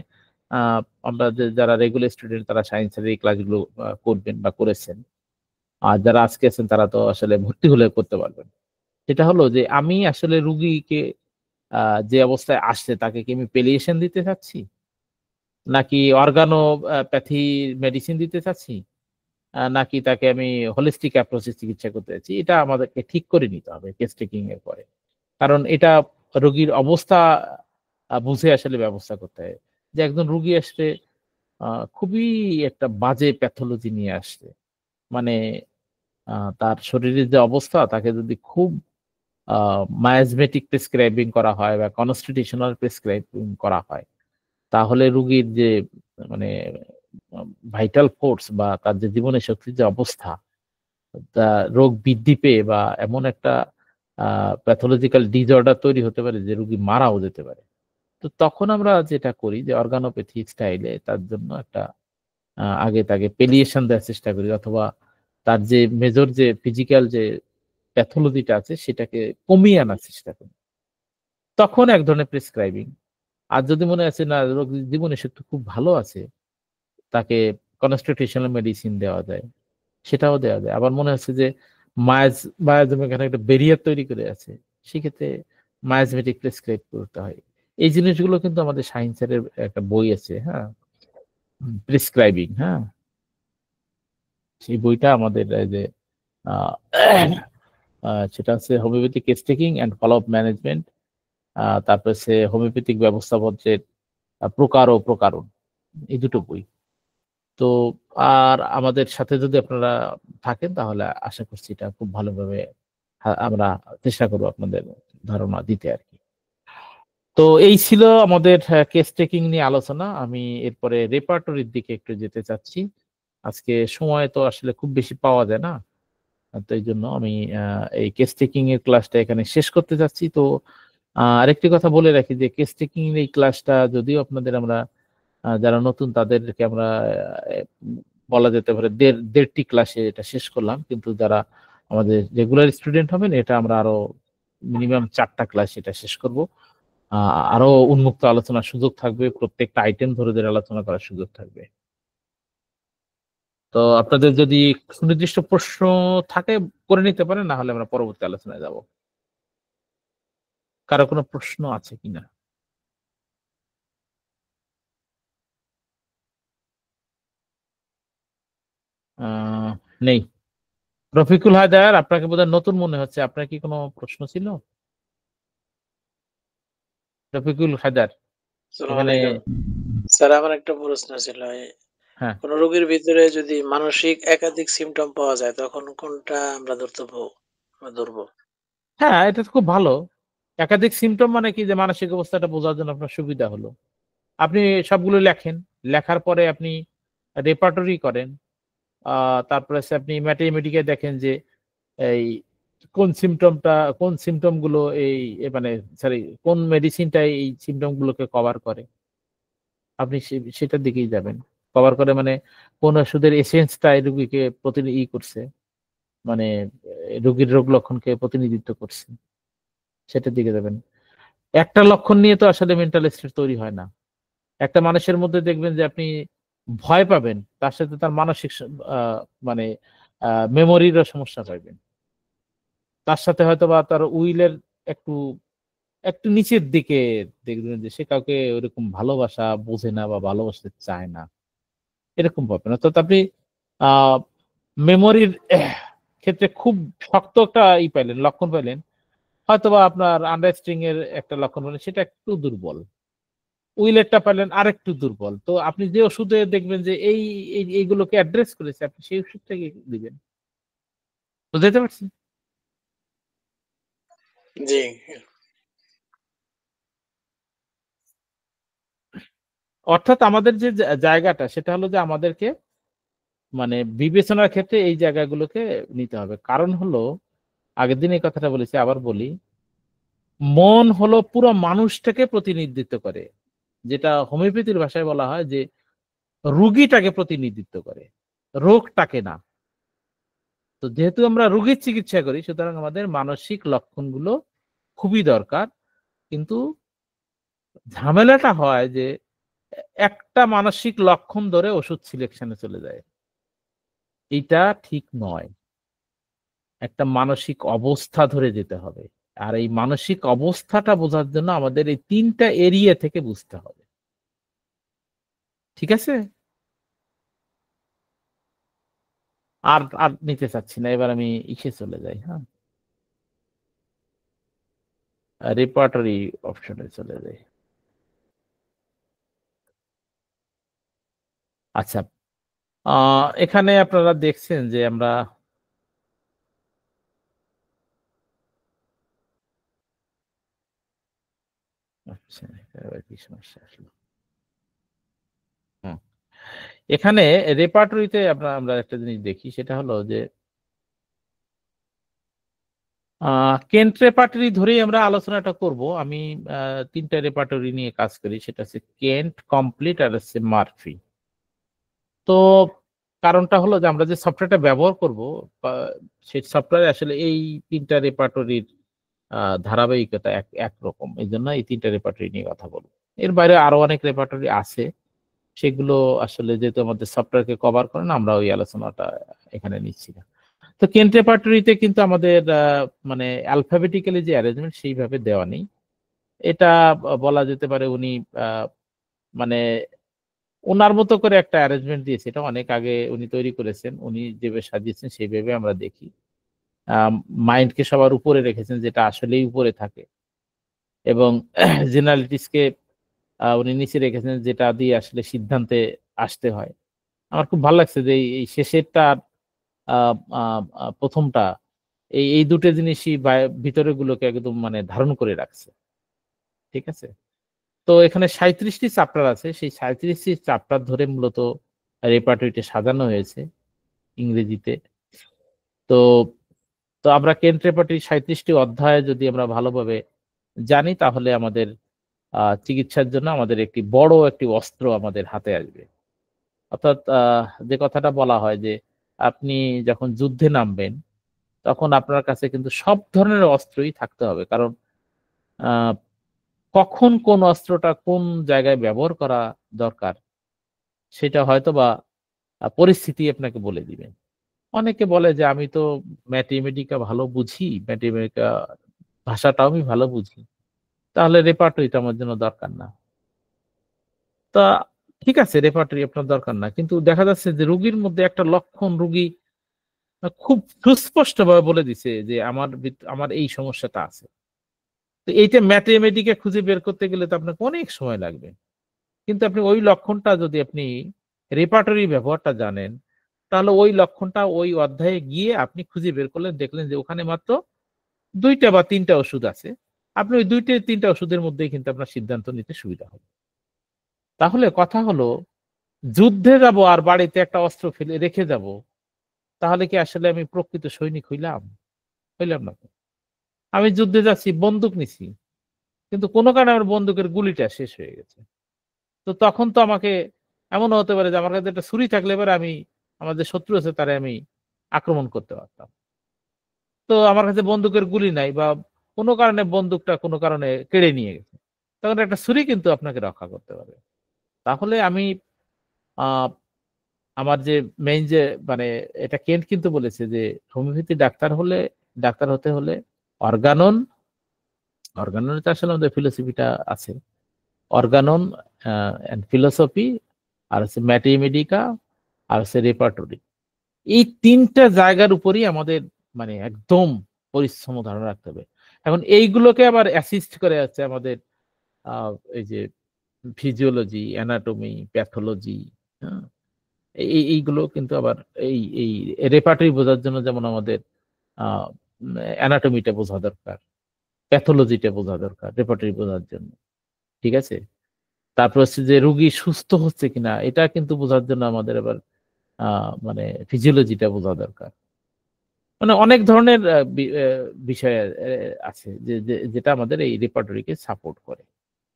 আমরা যারা রেগুলার স্টুডেন্ট তারা সায়েন্সের এই ক্লাসগুলো করবেন বা করেছেন, আর যারা আজকে আছেন তারা তো আসলে ভর্তি হলে করতে পারবেন। সেটা হলো যে আমি আসলে রুগীকে যে অবস্থায় আসছে তাকে কি আমি পেলিয়েশন দিতে চাচ্ছি, নাকি অর্গানোপ্যাথি মেডিসিন দিতে চাচ্ছি, নাকি তাকে আমি হোলিস্টিক অ্যাপ্রোচে চিকিৎসা করতে চাচ্ছি, এটা আমাদেরকে ঠিক করে নিতে হবে কেস টেকিং এর পরে। কারণ এটা রোগীর অবস্থা বুঝে আসলে ব্যবস্থা করতে হয়। যে একজন রুগী আসলে খুবই একটা বাজে প্যাথোলজি নিয়ে আসছে, মানে তার শরীরের যে অবস্থা তাকে যদি খুব মায়াজমেটিক প্রেসক্রাইবিং করা হয় বা কনস্টিটিউশনাল প্রেসক্রাইবিং করা হয়, তাহলে রুগীর যে মানে ভাইটাল ফোর্স বা তার যে জীবনের শক্তির যে অবস্থা, তা রোগ বৃদ্ধি পেয়ে বা এমন একটা প্যাথোলজিক্যাল ডিসঅর্ডার তৈরি হতে পারে যে রুগী মারাও যেতে পারে। তো তখন আমরা যেটা করি যে অর্গানোপ্যাথি স্টাইলে তার জন্য একটা আগে তাকে পেলিয়েশন দেওয়ার চেষ্টা করি, অথবা তার যে মেজর যে ফিজিক্যাল যে প্যাথোলজিটা আছে সেটাকে কমিয়ে আনার চেষ্টা করি, তখন এক ধরনের প্রেসক্রাইবিং। আর যদি মনে আছে না রোগীর জীবনের শক্তি খুব ভালো আছে, তাকে কনস্টিটিউশনাল মেডিসিন দেওয়া যায়, সেটাও দেওয়া যায়। আবার মনে হচ্ছে যে মায়াজম এখানে একটা ব্যারিয়ার তৈরি করে আছে, সেক্ষেত্রে মায়াজমেটিক প্রেসক্রাইব করতে হয়। এই জিনিসগুলো কিন্তু আমাদের সায়েন্সের একটা বই আছে, হ্যাঁ, প্রেসক্রাইবিং, হ্যাঁ, সেই বইটা আমাদের এই যে আহ, সেটা হচ্ছে homeopathic case taking and follow up management, তারপরে সে হোমিওপ্যাথিক ব্যবস্থাপত্রের প্রকার ও প্রকারণ, এই দুটো বই। তো আর আমাদের সাথে যদি আপনারা থাকেন তাহলে আশা করছি এটা খুব ভালোভাবে আমরা চেষ্টা করবো আপনাদের ধারণা দিতে আর কি। তো এই ছিল আমাদের কেস টেকিং নিয়ে আলোচনা। আমি এরপরে রেপার্টরির দিকে একটু যেতে চাচ্ছি। আজকে সময় তো আসলে খুব বেশি পাওয়া যায় না, তো এই জন্য আমি এই কেস টেকিং এর ক্লাসটা এখানে শেষ করতে চাচ্ছি। তো আরেকটি কথা বলে রাখি যে কেস টেকিং এর এই ক্লাসটা যদিও আপনাদের আমরা যারা নতুন তাদেরকে আমরা বলা যেতে পারে দেড়টি ক্লাসে এটা শেষ করলাম, কিন্তু যারা আমাদের রেগুলার স্টুডেন্ট হবেন এটা আমরা আরো মিনিমাম 4টা ক্লাস এটা শেষ করব। আরো উন্মুক্ত আলোচনার সুযোগ থাকবে, প্রত্যেকটা আইটেম ধরে ধরে আলোচনা করার সুযোগ থাকবে। তো আপনাদের যদি সুনির্দিষ্ট প্রশ্ন থাকে করে নিতে পারেন, না হলে আমরা পরবর্তী আলোচনায় যাব। কারো কোনো প্রশ্ন আছে কিনা? নেই। রফিকুল হায়দার, আপনাকে বোধহয় নতুন মনে হচ্ছে, আপনার কি কোনো প্রশ্ন ছিল? রফিকুল হায়দার এখানে। স্যার আমার একটা প্রশ্ন ছিল, হ্যাঁ, কোন রোগীর ভিতরে যদি মানসিক একাধিক সিমটম পাওয়া যায় তখন কোনটা আমরা ধরবো? হ্যাঁ, এটা তো খুব ভালো। একাধিক সিমটম মানে কি, যে মানসিক অবস্থাটা বোঝার জন্য আপনার সুবিধা হলো, আপনি সবগুলো লেখেন, লেখার পরে আপনি রেপার্টরি করেন, তারপরে আপনি ম্যাথমেটিকে দেখেন যে এই কোন সিমটম গুলো এই মানে সরি কোন মেডিসিনটা এই সিমটম গুলোকে কভার করে, আপনি সেটার দিকেই যাবেন। কভার করে মানে কোন ওষুধের এসেন্সটা এই রোগীকে করছে, মানে রোগীর রোগ লক্ষণকে প্রতিনিধিত্ব করছে, সেটার দিকে যাবেন। একটা লক্ষণ নিয়ে তো আসলে মেন্টাল স্টেট তৈরি হয় না। একটা মানুষের মধ্যে দেখবেন যে আপনি ভয় পাবেন, তার সাথে তার মানসিক মানে মেমোরিরও সমস্যা পাইবেন, তার সাথে হয়তো বা তার উইলের একটু একটু নিচের দিকে দেখবেন যে সে কাউকে ওরকম ভালোবাসা বোঝে না বা ভালোবাসতে চায় না, এরকম পাবেন। অর্থাৎ আপনি মেমোরির ক্ষেত্রে খুব শক্ত একটা পাইলেন, লক্ষণ পাইলেন, হয়তোবা আপনার আন্ডারস্ট্যান্ডিং এর একটা লক্ষণ পাইলেন, সেটা একটু দুর্বল, উইলেটটা পাইলেন আরেকটু দুর্বল। তো আপনি যে ওষুধে দেখবেন যে এইগুলোকে অ্যাড্রেস করেছে, আপনি সেই ওষুধটাকে দিবেন। বুঝতে পারছেন? জি। অর্থাৎ আমাদের যে জায়গাটা সেটা হলো যে আমাদেরকে মানে বিবেচনার ক্ষেত্রে এই জায়গাগুলোকে নিতে হবে। কারণ হলো, আগের দিন এই কথাটা বলেছি, আবার বলি, মন হলো পুরো মানুষটাকে প্রতিনিধিত্ব করে, যেটা হোমিওপ্যাথির ভাষায় বলা হয় যে রুগীটাকে প্রতিনিধিত্ব করে, রোগটাকে না। তো যেহেতু আমরা রোগীর চিকিৎসা করি, সুতরাং আমাদের মানসিক লক্ষণগুলো খুবই দরকার। কিন্তু ঝামেলাটা হয় যে একটা মানসিক লক্ষণ ধরে ওষুধ সিলেকশনে চলে যায়, এটা ঠিক নয়। একটা মানসিক অবস্থা ধরে যেতে হবে, আর এই মানসিক অবস্থাটা বোঝার জন্য আমাদের এই 3টা এরিয়া থেকে বুঝতে হবে। ঠিক আছে? আর আর নিতে চাচ্ছি না, এবার আমি ইসে চলে যাই। হ্যাঁ, রেপার্টরি অপশনে চলে যাই। আচ্ছা, এখানে আপনারা দেখছেন যে আমরা আচ্ছা, এবার কি সমস্যা আসলো? এখানে রেপার্টরিতে আমরা একটা জিনিস দেখি, সেটা হলো যে কেন্ট রেপার্টরি ধরেই আমরা আলোচনাটা করব। আমি 3টা রেপার্টরি নিয়ে কাজ করি, সেটা হচ্ছে কেন্ট, কমপ্লিট আর হচ্ছে মার্ফি। তো কারণটা হলো যে আমরা যে সফটওয়্যারটা ব্যবহার করব, সেই সফটওয়্যারে আসলে এই 3টা রেপার্টরির ধারাবাহিকতা একরকম, এই জন্য এই 3টা রেপার্টরি নিয়ে কথা বলবো। এর বাইরে আরো অনেক রেপার্টরি আছে, সেগুলো আসলে যেহেতু আমাদের সফটওয়্যারকে কভার করে না, আমরা ওই আলোচনাটা এখানে নিচ্ছি না। তো কেন্ট রেপার্টরিতে কিন্তু আমাদের মানে অ্যালফাবেটিক্যালি যে অ্যারেঞ্জমেন্ট সেইভাবে দেওয়া নেই। এটা বলা যেতে পারে উনি মানে ওনার মতো করে একটা অ্যারেঞ্জমেন্ট দিয়েছে, এটা অনেক আগে উনি তৈরি করেছেন। উনি যেভাবে সাজিয়েছেন সেইভাবে আমরা দেখি। মাইন্ডকে সবার উপরে রেখেছেন, যেটা আসলেই উপরে থাকে, এবং জেনারেলিটিসকে উনি নিচে রেখেছেন, যেটা দিয়ে আসলে সিদ্ধান্তে আসতে হয়। আমার খুব ভালো লাগছে যে এই শেষেরটা আর প্রথমটা, এই দুটো জিনিসই ভিতরে গুলোকে একদম মানে ধারণ করে রাখছে। ঠিক আছে? তো এখানে 37টি চ্যাপ্টার আছে, সেই 37টি চ্যাপ্টার ধরে মূলত রেপার্টরিটা সাজানো হয়েছে ইংরেজিতে। তো তো আমরা কেন্ট রেপার্টরি 37টি অধ্যায় যদি আমরা ভালোভাবে জানি, তাহলে আমাদের চিকিৎসার জন্য আমাদের একটি বড় একটি অস্ত্র আমাদের হাতে আসবে। অর্থাৎ যে কথাটা বলা হয় যে আপনি যখন যুদ্ধে নামবেন, তখন আপনার কাছে কিন্তু সব ধরনের অস্ত্রই থাকতে হবে। কারণ আহ, কখন কোন অস্ত্রটা কোন জায়গায় ব্যবহার করা দরকার, সেটা হয়তো বা পরিস্থিতি আপনাকে বলে দিবে। অনেকে বলে যে আমি তো ম্যাথমেটিকা ভালো বুঝি, ম্যাথমেটিকা ভাষাটাও আমি ভালো বুঝি, তাহলে রেপার্টরিটা আমার জন্য দরকার না। তা ঠিক আছে, রেপার্টরি আপনার দরকার না, কিন্তু দেখা যাচ্ছে যে রোগীর মধ্যে একটা লক্ষণ রোগী খুব সুস্পষ্ট ভাবে বলে দিছে যে আমার এই সমস্যাটা আছে। তো এইটা ম্যাথমেটিকে খুঁজে বের করতে গেলে তো আপনাকে অনেক সময় লাগবে। কিন্তু আপনি ওই লক্ষণটা যদি আপনি রেপার্টরি ব্যবহারটা জানেন, তাহলে ওই লক্ষণটা ওই অধ্যায়ে গিয়ে আপনি খুঁজে বের করলেন, দেখলেন যে ওখানে মাত্র 2টা বা 3টা ওষুধ আছে। আপনি ওই 2-3টা ওষুধের মধ্যেই কিন্তু আপনার সিদ্ধান্ত নিতে সুবিধা হবে। তাহলে কথা হলো, যুদ্ধে যাব আর বাড়িতে একটা অস্ত্র ফেলে রেখে যাব, তাহলে কি আসলে আমি প্রকৃত সৈনিক হইলাম? হইলাম না তো। আমি যুদ্ধে যাচ্ছি, বন্দুক নিছি, কিন্তু কোনো কারণে আমার বন্দুকের গুলিটা শেষ হয়ে গেছে। তো তখন তো আমাকে এমন হতে পারে যে আমার কাছে একটা ছুরি থাকলে এবার আমি আমার যে শত্রু আছে তারে আমি আক্রমণ করতে পারতাম। তো আমার কাছে বন্দুকের গুলি নাই, বা কোনো কারণে বন্দুকটা কোনো কারণে কেড়ে নিয়ে গেছে, তখন একটা ছুরি কিন্তু আপনাকে রক্ষা করতে পারবে। তাহলে আমি আহ আমার যে মেইন যে মানে এটা কেন্ট কিন্তু বলেছে যে হোমিওপ্যাথি ডাক্তার হতে হলে অর্গানন, অর্গাননতে আসলে আমাদের ফিলোসফিটা আছে, অর্গানন এন্ড ফিলোসফি, আর হচ্ছে ম্যাথমেটিকা, আর হচ্ছে রেপার্টরি। এই 3টা জায়গার উপরই আমাদের মানে একদম পরিশ্রম ধারণা রাখতে হবে। এখন এইগুলোকে আবার অ্যাসিস্ট করে আছে আমাদের এই যে ফিজিওলজি, অ্যানাটমি, প্যাথোলজি। হ্যাঁ, এইগুলো কিন্তু আবার এই এই রেপার্টরি বোঝার জন্য যেমন আমাদের অ্যানাটমিটা বোঝা দরকার, প্যাথোলজিটা বোঝা দরকার রেপার্টরি বোঝার জন্য। ঠিক আছে? তারপর হচ্ছে যে রুগী সুস্থ হচ্ছে কিনা, এটা কিন্তু বোঝার জন্য আমাদের আবার মানে ফিজিওলজিটা বোঝা দরকার। মানে অনেক ধরনের বিষয় আছে যেটা আমাদের এই রেপার্টরিকে সাপোর্ট করে।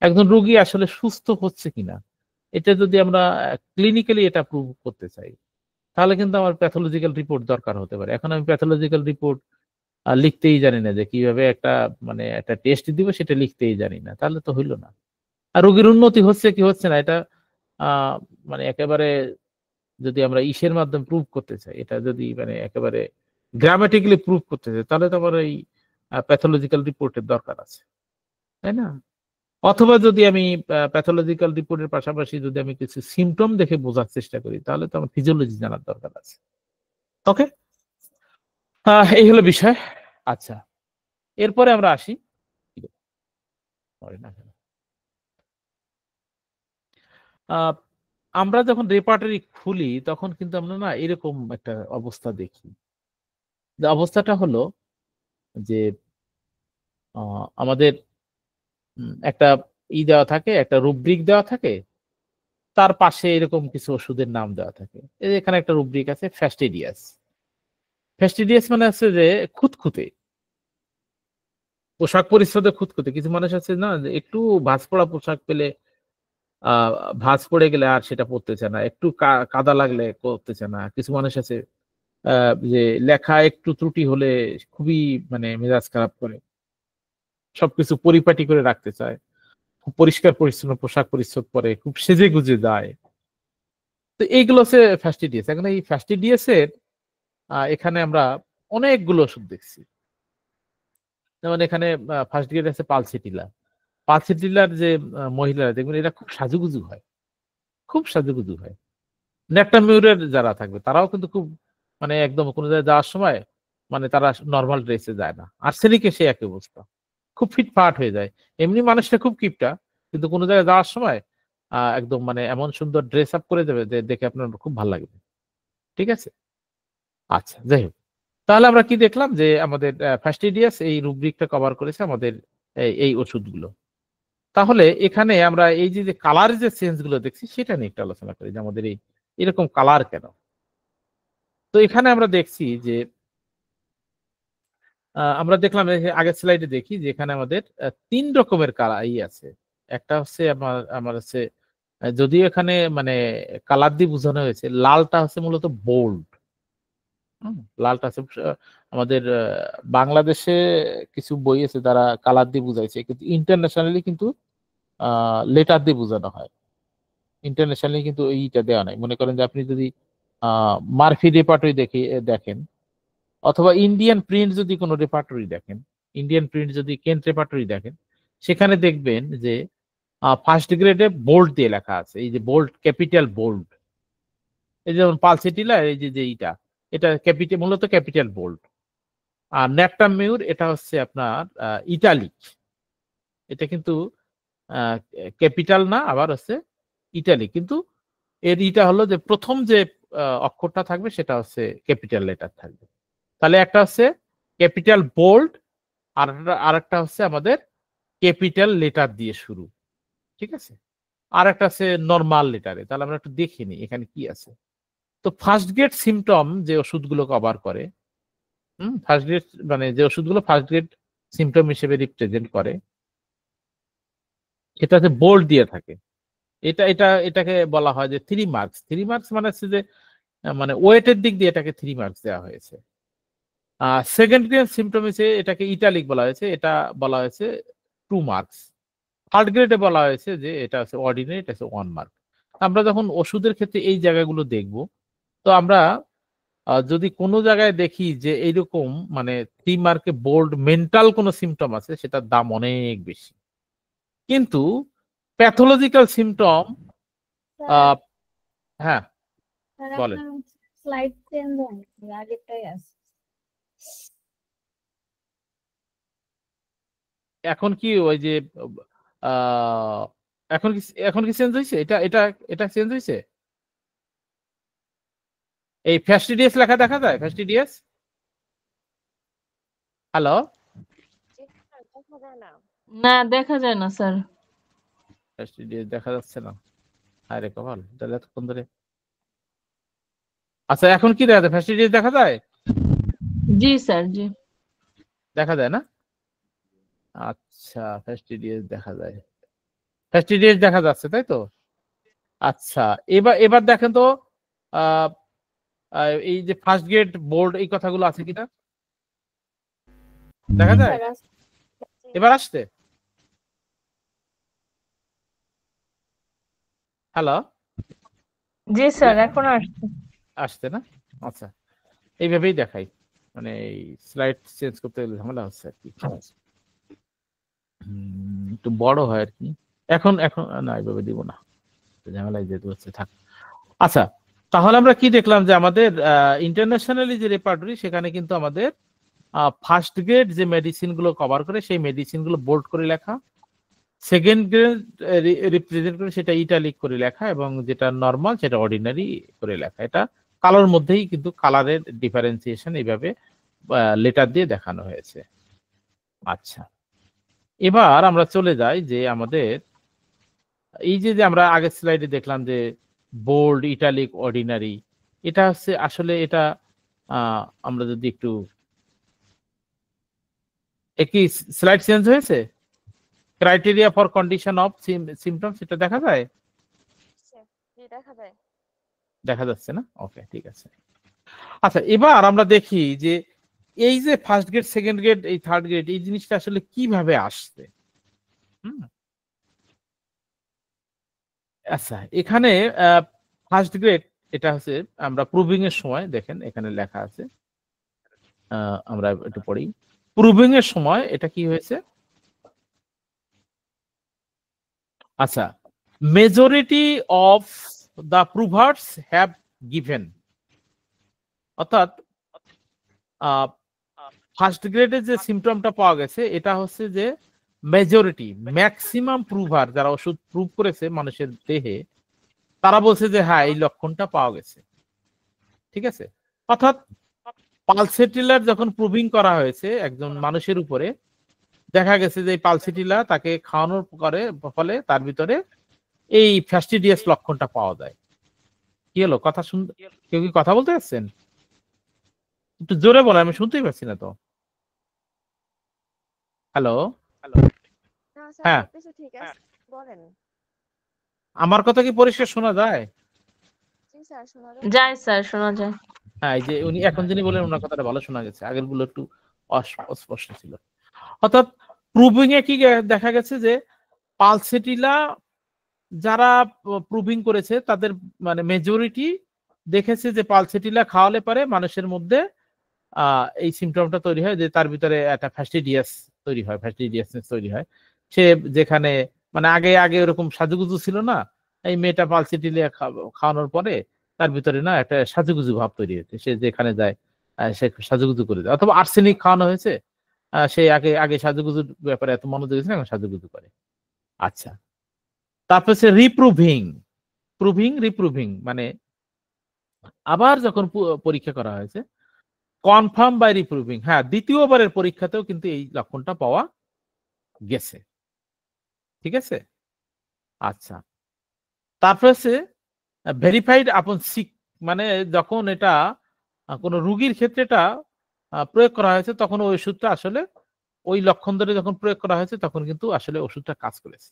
একজন রোগী আসলে সুস্থ হচ্ছে কিনা, এটা যদি আমরা ক্লিনিক্যালি এটা প্রুভ করতে চাই, তাহলে কিন্তু আমার প্যাথোলজিক্যাল রিপোর্ট দরকার হতে পারে। এখন আমি প্যাথোলজিক্যাল রিপোর্ট লিখতেই জানি না, যে কিভাবে একটা মানে একটা টেস্ট দিব সেটা লিখতেই জানি না, তাহলে তো হইলো না। আর রোগীর উন্নতি হচ্ছে কি হচ্ছে না, এটা মানে একেবারে যদি আমরা ইসের মাধ্যমে প্রুভ করতে চাই, এটা যদি মানে একেবারে গ্রামাটিক্যালি প্রুভ করতে চাই, তাহলে তো আমার এই প্যাথোলজিক্যাল রিপোর্টের দরকার আছে, তাই না? অথবা যদি আমি প্যাথোলজিক্যাল রিপোর্টের পাশাপাশি যদি আমি কিছু সিমটম দেখে বোঝার চেষ্টা করি, তাহলে তো আমার ফিজিওলজি জানার দরকার আছে। ওকে, এই হলো বিষয়। আচ্ছা, এরপরে আমরা আসি, আমরা যখন রেপার্টরি খুলি তখন কিন্তু আমরা না এরকম একটা অবস্থা দেখি। যে অবস্থাটা হলো যে আমাদের একটা দেওয়া থাকে, একটা রুব্রিক দেওয়া থাকে, তার পাশে এরকম কিছু ওষুধের নাম দেওয়া থাকে। এই যে এখানে একটা রুব্রিক আছে, ফ্যাস্টিডিয়াস। ফ্যাস্টিডিয়াস মানে আছে যে খুঁতখুঁতে, পোশাক পরিচ্ছদে খুঁতখুঁতে। কিছু মানুষ আছে না, যে একটু ভাঁজ পড়া পোশাক পেলে ভাঁজ পড়ে গেলে আর সেটা পড়তে চায় না, একটু কাদা লাগলে করতে চায় না। কিছু মানুষ আছে যে লেখা একটু ত্রুটি হলে খুবই মানে মেজাজ খারাপ করে, সবকিছু পরিপাটি করে রাখতে চায়, খুব পরিষ্কার পরিচ্ছন্ন পোশাক পরিচ্ছদ পরে, খুব সেজে গুজে যায়। তো এইগুলো হচ্ছে ফ্যাস্টিডিয়াস। এখন এই ফ্যাস্টিডিয়াস এর এখানে আমরা অনেকগুলো ওষুধ দেখছি। যেমন এখানে ফার্স্ট গ্রেড আছে পালসিটিলা। পালসিটিলার যে মহিলারা দেখবেন এরা খুব সাজুগুজু হয়, খুব সাজুগুজু হয়। ন্যাপটামিউরের যারা থাকবে তারাও কিন্তু খুব মানে একদম কোনো জায়গায় যাওয়ার সময় মানে তারা নর্মাল ড্রেসে যায় না। আর্সেনিকে সে একই অবস্থা, খুব ফিটফাট হয়ে যায়। এমনি মানুষটা খুব কিপটা, কিন্তু কোনো জায়গায় যাওয়ার সময় একদম মানে এমন সুন্দর ড্রেস আপ করে দেবে যে দেখে আপনার খুব ভালো লাগবে। ঠিক আছে, আচ্ছা যাই হোক। তাহলে আমরা কি দেখলাম যে আমাদের ফ্যাস্টিডিয়াস এই রুব্রিকটা কভার করেছে আমাদের এই ওষুধগুলো। তাহলে এখানে আমরা এই যে কালার যে চেঞ্জ গুলো দেখছি সেটা নিয়ে একটু আলোচনা করি, যে আমাদের এই এরকম কালার কেন। তো এখানে আমরা দেখছি যে আমরা দেখলাম আগের স্লাইডে দেখি যে এখানে আমাদের 3 রকমের কালার আছে। একটা হচ্ছে আমার হচ্ছে যদিও এখানে মানে কালার দিয়ে বোঝানো হয়েছে, লালটা হচ্ছে মূলত বোল্ড। লালটা হচ্ছে আমাদের বাংলাদেশে কিছু বই আছে তারা কালার দিয়ে বুঝাইছে, কিন্তু ইন্টারন্যাশনালি কিন্তু লেটার দিয়ে বোঝানো হয়। ইন্টারন্যাশনালি কিন্তু এইটা দেওয়া নাই। মনে করেন যে আপনি যদি মার্ফি রেপার্টরি দেখেন, অথবা ইন্ডিয়ান প্রিন্ট যদি কোনো রেপার্টরি দেখেন, ইন্ডিয়ান প্রিন্ট যদি কেন্ট রেপার্টরি দেখেন, সেখানে দেখবেন যে ফার্স্ট গ্রেডে বোল্ড দিয়ে লেখা আছে, এই যে বোল্ড, ক্যাপিটাল বোল্ড। এই যেমন পালসিটিলা, এই যে এইটা, এটা ক্যাপিটাল, মূলত ক্যাপিটাল বোল্ড। আর ন্যাপটামিউর এটা হচ্ছে আপনার ইটালিক। এটা কিন্তু ক্যাপিটাল না, আবার হচ্ছে ইটালিক, কিন্তু এর ইটা হলো যে প্রথম যে অক্ষরটা থাকবে সেটা হচ্ছে ক্যাপিটাল লেটার থাকবে। তাহলে একটা হচ্ছে ক্যাপিটাল বোল্ড, আর একটা হচ্ছে আমাদের ক্যাপিটাল লেটার দিয়ে শুরু। ঠিক আছে, আর একটা আছে নর্মাল লেটারে। তাহলে আমরা একটু দেখে নিই এখানে কি আছে। তো ফার্স্ট গ্রেড সিমটম যে ওষুধগুলো কভার করে, ফার্স্ট গ্রেড মানে যে ওষুধগুলো ফার্স্ট গ্রেড সিমটম হিসেবে রিপ্রেজেন্ট করে, এটা হচ্ছে বোল্ড দিয়ে থাকে। এটাকে বলা হয় যে 3 মার্কস। 3 মার্কস মানে হচ্ছে যে মানে ওয়েটের দিক দিয়ে এটাকে 3 মার্কস দেওয়া হয়েছে। সেকেন্ড গ্রেড সিমটম হিসেবে এটাকে ইটালিক বলা হয়েছে, এটা বলা হয়েছে 2 মার্কস। থার্ড গ্রেডে বলা হয়েছে যে এটা হচ্ছে অর্ডিনারি, এটা হচ্ছে 1 মার্ক। আমরা যখন ওষুধের ক্ষেত্রে এই জায়গাগুলো দেখব, তো আমরা যদি কোনো জায়গায় দেখি যে এইরকম মানে 3 মার্কে বোল্ড মেন্টাল কোনো সিমটম আছে, সেটার দাম অনেক বেশি। কিন্তু প্যাথোলজিক্যাল সিমটম, স্যার, হ্যাঁ স্যার বলেন। আপনার স্লাইড চেঞ্জ হয়নি, আগেরটাই আছে। এখন কি ওই যে আহ, এখন কি চেঞ্জ হয়েছে? এটা এটা এটা চেঞ্জ হয়েছে। এই ফ্যাস্টিডিয়াস লেখা দেখা যায়? ফ্যাস্টিডিয়াস, হ্যালো? না, দেখা যায় না স্যার। ফ্যাস্টিডিয়াস দেখা যাচ্ছে না? আরে কমাল, তাহলে এতক্ষণ ধরে। আচ্ছা, এখন কি দেখা যায়? ফ্যাস্টিডিয়াস দেখা যায়? জি স্যার, জি। দেখা যায় না? আচ্ছা, ফ্যাস্টিডিয়াস দেখা যায়, ফ্যাস্টিডিয়াস দেখা যাচ্ছে তাই তো? আচ্ছা, এবার এবার দেখেন তো আহ, এই যে ফার্স্ট গ্রেড বোর্ড এই কথাগুলো আছে কিনা দেখা যায়। স্যার এবার আসছে? হ্যালো, জি স্যার এখন আসছে। আসছে না? আচ্ছা, এইভাবেই দেখাই, মানে এই স্লাইড চেঞ্জ করতে গেলে ঝামেলা হচ্ছে আর কি। একটু বড় হয় আর কি। এখন এখন না, এইভাবে দিব না, ঝামেলায় যেতে হচ্ছে, থাক। আচ্ছা, তাহলে আমরা কি দেখলাম যে আমাদের ইন্টারন্যাশনালি যে রেপার্টরি সেখানে কিন্তু আমাদের ফার্স্ট গ্রেড যে মেডিসিন গুলো কভার করে সেই মেডিসিন গুলো বোল্ড করে লেখা, সেকেন্ড গ্রেড রিপ্রেজেন্ট করে সেটা ইটালিক করে লেখা, এবং যেটা নর্মাল সেটা অর্ডিনারি করে লেখা। এটা কালার মধ্যেই কিন্তু কালারের ডিফারেন্সিয়েশন এইভাবে লেটার দিয়ে দেখানো হয়েছে। আচ্ছা, এবার আমরা চলে যাই যে আমাদের এই যে যে আমরা আগের স্লাইডে দেখলাম যে বোল্ড, ইটালিক, অর্ডিনারি, এটা হচ্ছে আসলে এটা আমরা যদি একটু একই স্লাইড চেঞ্জ হয়েছে, criteria for condition of symptoms এটা দেখা যায়, দেখা যায়। দেখা যাচ্ছে না? ওকে, ঠিক আছে। আচ্ছা, এবার আমরা দেখি যে এই যে ফার্স্ট গ্রেড, সেকেন্ড গ্রেড, এই থার্ড গ্রেড, এই জিনিসটা আসলে কিভাবে আসছে। আচ্ছা, এখানে ফার্স্ট গ্রেড এটা হচ্ছে আমরা প্রুভিং এর সময় দেখেন এখানে লেখা আছে, আমরা একটু পড়ি। প্রুভিং এর সময় এটা কি হয়েছে? আচ্ছা, majority of the provers have given, অর্থাৎ ফার্স্ট গ্রেডে যে সিমটমটা পাওয়া গেছে এটা হচ্ছে যে মেজরিটি, ম্যাক্সিমাম প্রুভার যারা ওষুধ প্রুভ করেছে মানুষের দেহে, তারা বলছে যে হ্যাঁ এই লক্ষণটা পাওয়া গেছে। ঠিক আছে, অর্থাৎ পালসেটিলার যখন প্রুভিং করা হয়েছে একজন মানুষের উপরে, দেখা গেছে যে পালসেটিলা তাকে খাওয়ানোর ফলে তার ভিতরে এই ফ্যাস্টিডিয়াস লক্ষণটা পাওয়া যায়। কি হলো, কথা শুনতে কেউ কি কথা বলতে পারছেন? একটু জোরে বলে, আমি শুনতেই পাচ্ছি না তো। হ্যালো, না স্যার, হ্যাঁ, সবকিছু ঠিক আছে, বলেন। আমার কথা কি পরিষ্কার শোনা যায়? জি স্যার, শোনা যায় স্যার, শোনা যায়। হ্যাঁ, এই যে উনি এখন যিনি বলেন ওনার কথাটা ভালো শোনা গেছে, আগের গুলো একটু অস্পষ্ট ছিল। অর্থাৎ প্রুভিং এ কি দেখা গেছে যে পালসেটিলা যারা প্রুভিং করেছে তাদের মানে মেজরিটি দেখেছে যে পালসেটিলা খাওয়ালে পারে মানুষের মধ্যে এই সিমটমটা তৈরি হয় যে তার ভিতরে একটা ফ্যাস্টিডিয়াস তৈরি হয়, ফ্যাস্টিডিয়াসনেস তৈরি হয়। সে যেখানে মানে আগে আগে ওরকম সাজুগুজু ছিল না, এই মেয়েটা পালসেটিলা খাওয়ানোর পরে তার ভিতরে না একটা সাজুগুজু ভাব তৈরি হয়েছে, সে যেখানে যায় সে সাজুগুজু করে দেয়। অথবা আর্সেনিক খাওয়ানো হয়েছে, সে আগে আগে সাজুগুজুর ব্যাপারে এত মনোযোগ দিয়েছে না, এখন সাজুগুজু করে। আচ্ছা, তারপর সে রিপ্রুভিং, রিপ্রুভিং মানে আবার যখন পরীক্ষা করা হয়েছে, কনফার্ম বাই রিপ্রুভিং, হ্যাঁ দ্বিতীয়বারের পরীক্ষাতেও কিন্তু এই লক্ষণটা পাওয়া গেছে। ঠিক আছে, আচ্ছা, তারপর হচ্ছে ভেরিফাইড আপন সিক, মানে যখন এটা কোনো রুগীর ক্ষেত্রে এটা প্রয়োগ করা হয়েছে তখন ওই ওষুধটা আসলে ওই লক্ষণ ধরে যখন প্রয়োগ করা হয়েছে তখন কিন্তু আসলে ওষুধটা কাজ করেছে।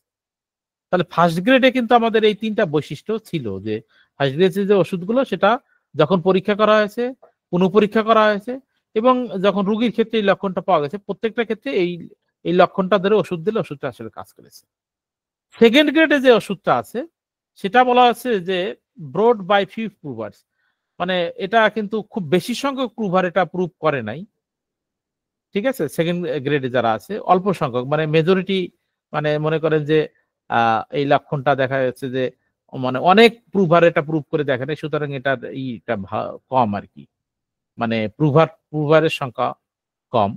তাহলে ফার্স্ট গ্রেডে কিন্তু আমাদের এই তিনটা বৈশিষ্ট্য ছিল যে ফার্স্ট গ্রেডে যে ওষুধগুলো সেটা যখন পরীক্ষা করা হয়েছে, পুনঃপরীক্ষা করা হয়েছে, এবং যখন রোগীর ক্ষেত্রে এই লক্ষণটা পাওয়া গেছে, প্রত্যেকটা ক্ষেত্রে এই এই লক্ষণটা ধরে ওষুধ দিলে ওষুধটা আসলে কাজ করেছে। সেকেন্ড গ্রেডে যে ওষুধটা আছে সেটা বলা হচ্ছে যে ব্রড বাই ফিউ প্রুভার্স, মানে এটা কিন্তু খুব বেশি সংখ্যক প্রুভার এটা প্রুভ করে নাই। ঠিক আছে, সেকেন্ড গ্রেডে যারা আছে অল্প সংখ্যক, মানে মেজরিটি, মানে মনে করেন যে এই লক্ষণটা দেখা যাচ্ছে যে মানে অনেক প্রুভার এটা প্রুভ করে দেখে নাই, সুতরাং এটার ইটা কম আর কি, মানে প্রুভারের সংখ্যা কম।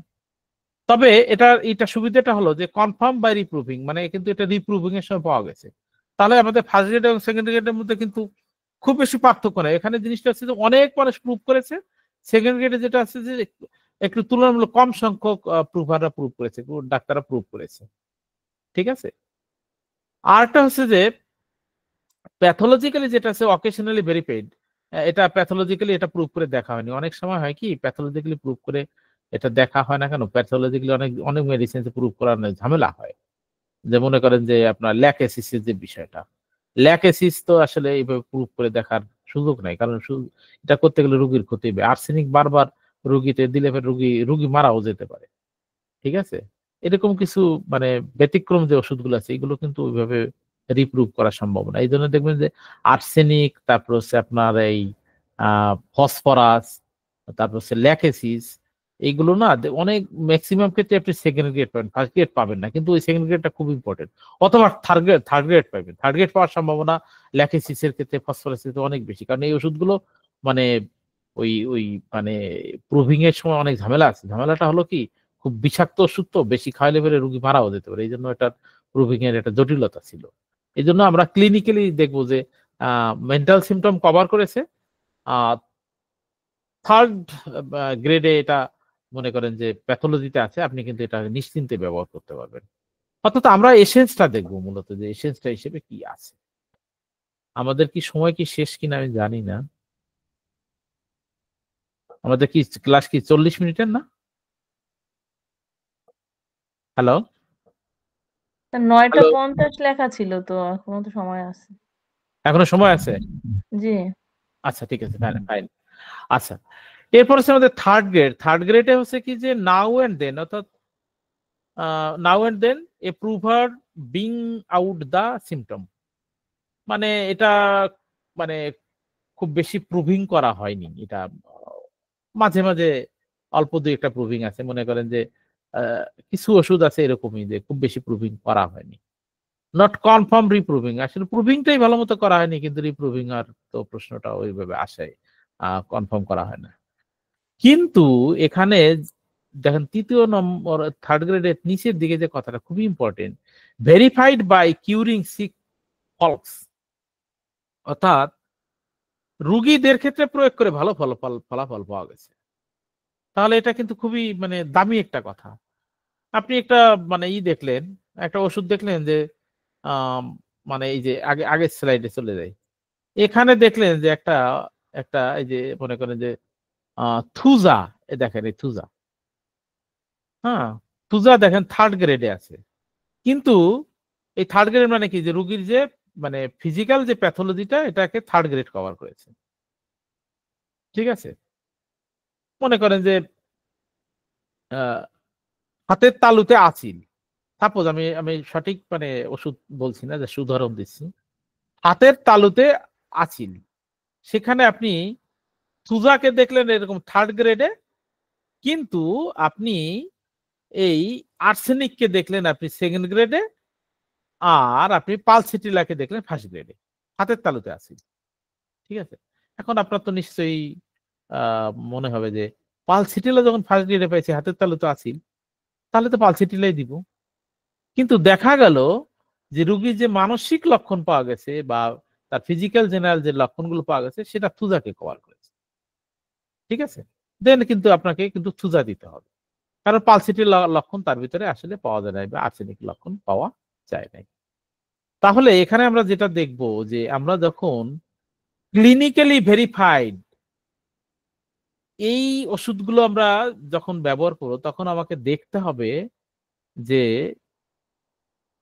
তবে এটা সুবিধাটা হলো যে কনফার্ম বাই রিপ্রুভিং, মানে কিন্তু এটা রিপ্রুভিং এর সময় পাওয়া গেছে। তাহলে আমাদের ফার্স্ট গ্রেড এবং সেকেন্ড গ্রেডের মধ্যে কিন্তু খুব বেশি পার্থক্য নেই। এখানে জিনিসটা হচ্ছে যে অনেক মানুষ প্রুভ করেছে, সেকেন্ড গ্রেডে যেটা আছে যে একটু তুলনামূলক কম সংখ্যক প্রুভাররা প্রুভ করেছে, ডাক্তাররা প্রুভ করেছে। ঠিক আছে, আরেকটা হচ্ছে যে প্যাথোলজিক্যালি যেটা আছে অকেশনালি ভেরিফাইড, এটা প্যাথোলজিক্যালি এটা প্রুভ করে দেখা হয়নি। অনেক সময় হয় কি প্যাথোলজিক্যালি প্রুভ করে এটা দেখা হয় না কেন, প্যাথোলজিক্যালি অনেক অনেক মেডিসিন প্রুভ করার ঝামেলা হয়। যে মনে করেন যে আপনার ল্যাকেসিসের যে বিষয়টা, ল্যাকেসিস তো আসলে এইভাবে প্রুভ করে দেখার সুযোগ নাই, কারণ এটা করতে গেলে রোগীর ক্ষতি হবে। আর্সেনিক বারবার রোগীতে দিলে ফের রোগী মারাও যেতে পারে। ঠিক আছে, এরকম কিছু মানে ব্যতিক্রম যে ওষুধগুলো আছে এগুলো কিন্তু ওইভাবে রিপ্রুভ করা সম্ভব না। এই জন্য দেখবেন যে আর্সেনিক, তারপর হচ্ছে আপনার এই ফসফরাস, তারপর হচ্ছে ল্যাকেসিস, এইগুলো না অনেক ম্যাক্সিমাম ক্ষেত্রে আপনি সেকেন্ড গ্রেড পাবেন, ফার্স্ট গ্রেড পাবেন না, কিন্তু ওই সেকেন্ড গ্রেডটা খুব ইম্পর্টেন্ট। অথবা থার্ড গ্রেড পাবেন। থার্ড গ্রেড পাওয়ার সম্ভাবনা ল্যাকেসিসের ক্ষেত্রে, ফসফরাসের ক্ষেত্রে অনেক বেশি, কারণ এই ওষুধগুলো মানে ওই ওই মানে প্রুভিং এর সময় অনেক ঝামেলা আছে। ঝামেলাটা হলো কি, খুব বিষাক্ত ওষুধ তো, বেশি খাওয়ালে পরে রোগী মারাও যেতে পারে। এই জন্য এটার প্রুভিং এর একটা জটিলতা ছিল। এই জন্য আমরা ক্লিনিক্যালি দেখবো যে মেন্টাল সিমটম কভার করেছে, থার্ড গ্রেডে এটা মনে করেন যে প্যাথোলজিতে আছে, আপনি কিন্তু এটা নিশ্চিন্তে ব্যবহার করতে পারবেন। অর্থাৎ আমরা এসেন্সটা দেখবো মূলত, যে এসেন্সটা হিসেবে কি আছে। আমাদের কি সময় কি শেষ কিনা আমি জানি না। আমাদের কি ক্লাস কি 40 মিনিটের না? হ্যালো 9টা 50 লেখা ছিল, তো এখনো তো সময় আছে। এখনো সময় আছে? জি আচ্ছা ঠিক আছে, ফাইন। আচ্ছা, এরপর হচ্ছে আমাদের থার্ড গ্রেড। থার্ড গ্রেডে হচ্ছে কি যে নাও এন্ড দেন, অর্থাৎ now and then a prover bring out the symptom. মানে এটা মানে খুব বেশি প্রুভিং করা হয়নি, এটা মাঝে মাঝে অল্প দুই একটা প্রুভিং আছে। মনে করেন যে কিছু ওষুধ আছে এরকমই যে খুব বেশি প্রুভিং করা হয়নি। নট কনফার্ম রিপ্রুভিং, আসলে প্রুভিংটাই ভালো মতো করা হয়নি, কিন্তু রিপ্রুভিং আর তো প্রশ্নটা ওইভাবে আসে, কনফার্ম করা হয় না। কিন্তু এখানে দেখেন তৃতীয় নম্বর থার্ড গ্রেডের নিচের দিকে যে কথাটা খুবই important, verified by curing sick folks, অর্থাৎ রুগীদের ক্ষেত্রে প্রয়োগ করে ভালো ফলাফল পাওয়া গেছে। তাহলে এটা কিন্তু খুবই মানে দামি একটা কথা। আপনি একটা মানে দেখলেন, একটা ওষুধ দেখলেন যে মানে এই যে আগের স্লাইডে চলে যায়, এখানে দেখলেন যে একটা একটা এই যে মনে করেন যে থুজা, দেখেন এই থুজা, হ্যাঁ থুজা দেখেন থার্ড গ্রেডে আছে। কিন্তু এই থার্ড গ্রেড মানে কি, যে রুগীর যে মানে ফিজিক্যাল যে প্যাথোলজিটা এটাকে থার্ড গ্রেড কভার করেছে। ঠিক আছে, মনে করেন যে হাতের তালুতে আছিল, সাপোজ আমি আমি সঠিক মানে ওষুধ বলছি না, যে উদাহরণ দিচ্ছি, হাতের তালুতে আছিল, সেখানে আপনি সুজাকে দেখলেন এরকম থার্ড গ্রেডে, কিন্তু আপনি এই আর্সেনিককে দেখলেন আপনি সেকেন্ড গ্রেডে, আর আপনি পালসিটিলাকে দেখলেন ফার্স্ট গ্রেডে, হাতের তালুতে আছিল। ঠিক আছে, এখন আপনার তো নিশ্চয়ই মনে হবে যে পালসিটিলা যখন ফার্স্ট গ্রেডে পাইছে, হাতের তালুতে আছিল, তাহলে তো পালসিটিলাই দিব। কিন্তু দেখা গেল যে রুগীর যে মানসিক লক্ষণ পাওয়া গেছে বা তার ফিজিক্যাল জেনারেল যে লক্ষণগুলো পাওয়া গেছে সেটা থুজাকে কভার করেছে। ঠিক আছে, দেন কিন্তু আপনাকে কিন্তু থুজা দিতে হবে, কারণ পালসিটির লক্ষণ তার ভিতরে আসলে পাওয়া যায় নাই, বা আর্সেনিক লক্ষণ পাওয়া যায় নাই। তাহলে এখানে আমরা যেটা দেখব, যে আমরা যখন ক্লিনিক্যালি ভেরিফাইড এই ওষুধগুলো আমরা যখন ব্যবহার করব, তখন আমাকে দেখতে হবে যে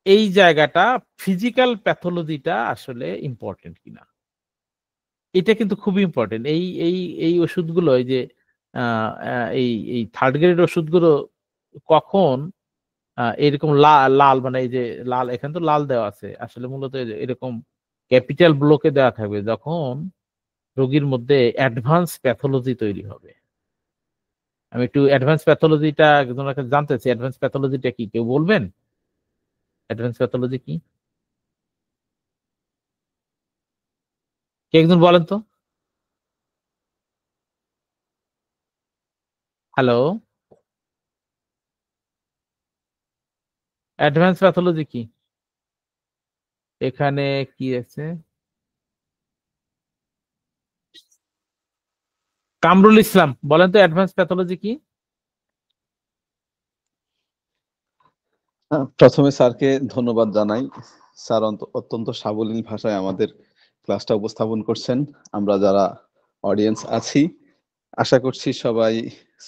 এই জায়গাটা ফিজিক্যাল প্যাথোলজিটা আসলে ইম্পর্টেন্ট কিনা। এটা কিন্তু খুবই ইম্পর্টেন্ট। এই এই এই ওষুধগুলো, এই যে এই এই থার্ড গ্রেড ওষুধগুলো কখন এরকম লাল মানে এই যে লাল, এখানে তো লাল দেওয়া আছে, আসলে মূলত এরকম ক্যাপিটাল ব্লকে দেওয়া থাকবে যখন রোগীর মধ্যে অ্যাডভান্স প্যাথোলজি তৈরি হবে। আমি একটু অ্যাডভান্স প্যাথোলজিটা একজনের কাছে জানতে চাই, অ্যাডভান্স প্যাথোলজিটা কি কেউ বলবেন? অ্যাডভান্স প্যাথোলজি কি, কে একজন বলেন তো। হ্যালো, অ্যাডভান্স প্যাথোলজি কি? এখানে কি আছে? কামরুল ইসলাম বলেন তো অ্যাডভান্স প্যাথোলজি কি? প্রথমে স্যারকে ধন্যবাদ জানাই। স্যার অত্যন্ত সাবলীল ভাষায় আমাদের ক্লাসটা উপস্থাপন করছেন। আমরা যারা অডিয়েন্স আছি আশা করছি সবাই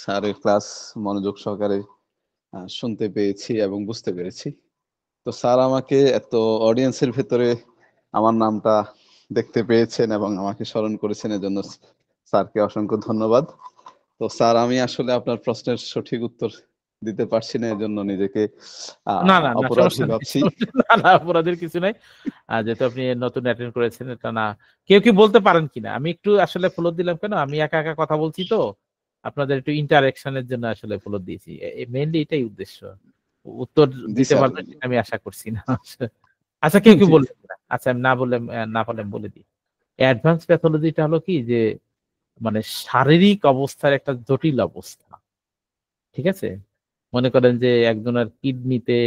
স্যারের ক্লাস মনোযোগ সহকারে শুনতে পেয়েছি এবং বুঝতে পেরেছি। তো স্যার আমাকে এত অডিয়েন্সের ভেতরে আমার নামটা দেখতে পেয়েছেন এবং আমাকে স্মরণ করেছেন, এজন্য স্যারকে অসংখ্য ধন্যবাদ। তো স্যার, আমি আসলে আপনার প্রশ্নের সঠিক উত্তর দিতে পারছি না, এজন্য নিজেকে না না না, অপরাধী সমস্যা নেই, ভাবছি। না না, অপরাধের কিছু নাই। যেহেতু আপনি নতুন অ্যাটেন্ড করেছেন, এটা না কেউ কি বলতে পারেন কিনা, আমি একটু আসলে ফলো দিলাম কেন, আমি একা একা কথা বলছি তো, আপনাদের একটু ইন্টারেকশনের জন্য আসলে ফলো দিয়েছি, মেইনলি এটাই উদ্দেশ্য। উত্তর জি দিতে স্যার। পারবেন আমি আশা করছি না। আচ্ছা, কেউ কি জি। বলবেন না? আচ্ছা, আমি না বললে না পারলে বলে দিই। অ্যাডভান্স প্যাথোলজিটা হলো কি, যে মানে শারীরিক অবস্থার একটা জটিল অবস্থা, ঠিক আছে? মনে করেন যে একজনের কিডনিতে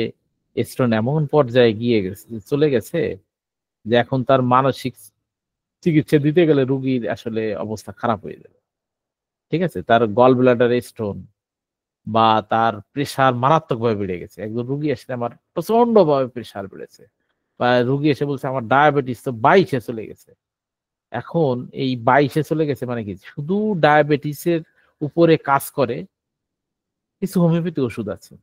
স্টোন এমন পর্যায়ে গিয়ে গেছে, চলে গেছে, যে এখন তার মানসিক চিকিৎসা দিতে গেলে রুগীর আসলে অবস্থা খারাপ হয়ে যাবে, ঠিক আছে? তার গল ব্লাডারে স্টোন, বা তার প্রেশার মারাত্মকভাবে বেড়ে গেছে। একজন রুগী এসে, আমার প্রচন্ড ভাবে প্রেশার বেড়েছে, বা রুগী এসে বলছে আমার ডায়াবেটিস তো 22-এ চলে গেছে। এখন এই 22-এ চলে গেছে মানে কি, শুধু ডায়াবেটিসের উপরে কাজ করে কিছু হোমিওপ্যাথি ওষুধ আছে,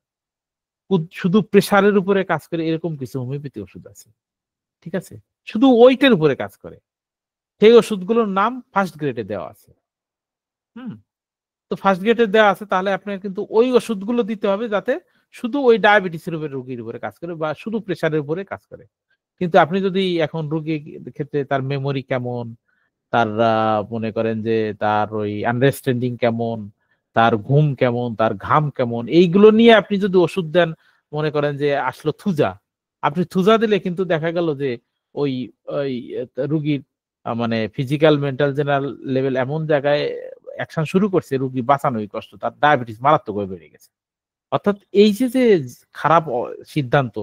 শুধু প্রেশারের উপরে কাজ করে এরকম কিছু হোমিওপ্যাথি ওষুধ আছে, ঠিক আছে? শুধু ওইটার উপরে কাজ করে, সেই ওষুধগুলোর নাম ফার্স্ট গ্রেডে দেওয়া আছে। হুম তো ফার্স্ট গ্রেডে দেওয়া আছে, তাহলে আপনার কিন্তু ওই ওষুধগুলো দিতে হবে যাতে শুধু ওই ডায়াবেটিসের উপরে, রোগীর উপরে কাজ করে, বা শুধু প্রেশারের উপরে কাজ করে। কিন্তু আপনি যদি এখন রোগীর ক্ষেত্রে তার মেমোরি কেমন, তার মনে করেন যে তার ওই আন্ডারস্ট্যান্ডিং কেমন, তার ঘুম কেমন, তার ঘাম কেমন, এইগুলো নিয়ে আপনি যদি ওষুধ দেন, মনে করেন যে আসলো থুজা, আপনি থুজা দিলে কিন্তু দেখা গেল যে ওই ওই রুগীর মানে ফিজিক্যাল মেন্টাল জেনারেল লেভেল এমন জায়গায় অ্যাকশন শুরু করছে, রুগী বাঁচানোই কষ্ট, তার ডায়াবেটিস মারাত্মকভাবে বেড়ে গেছে। অর্থাৎ এই যে যে খারাপ সিদ্ধান্ত,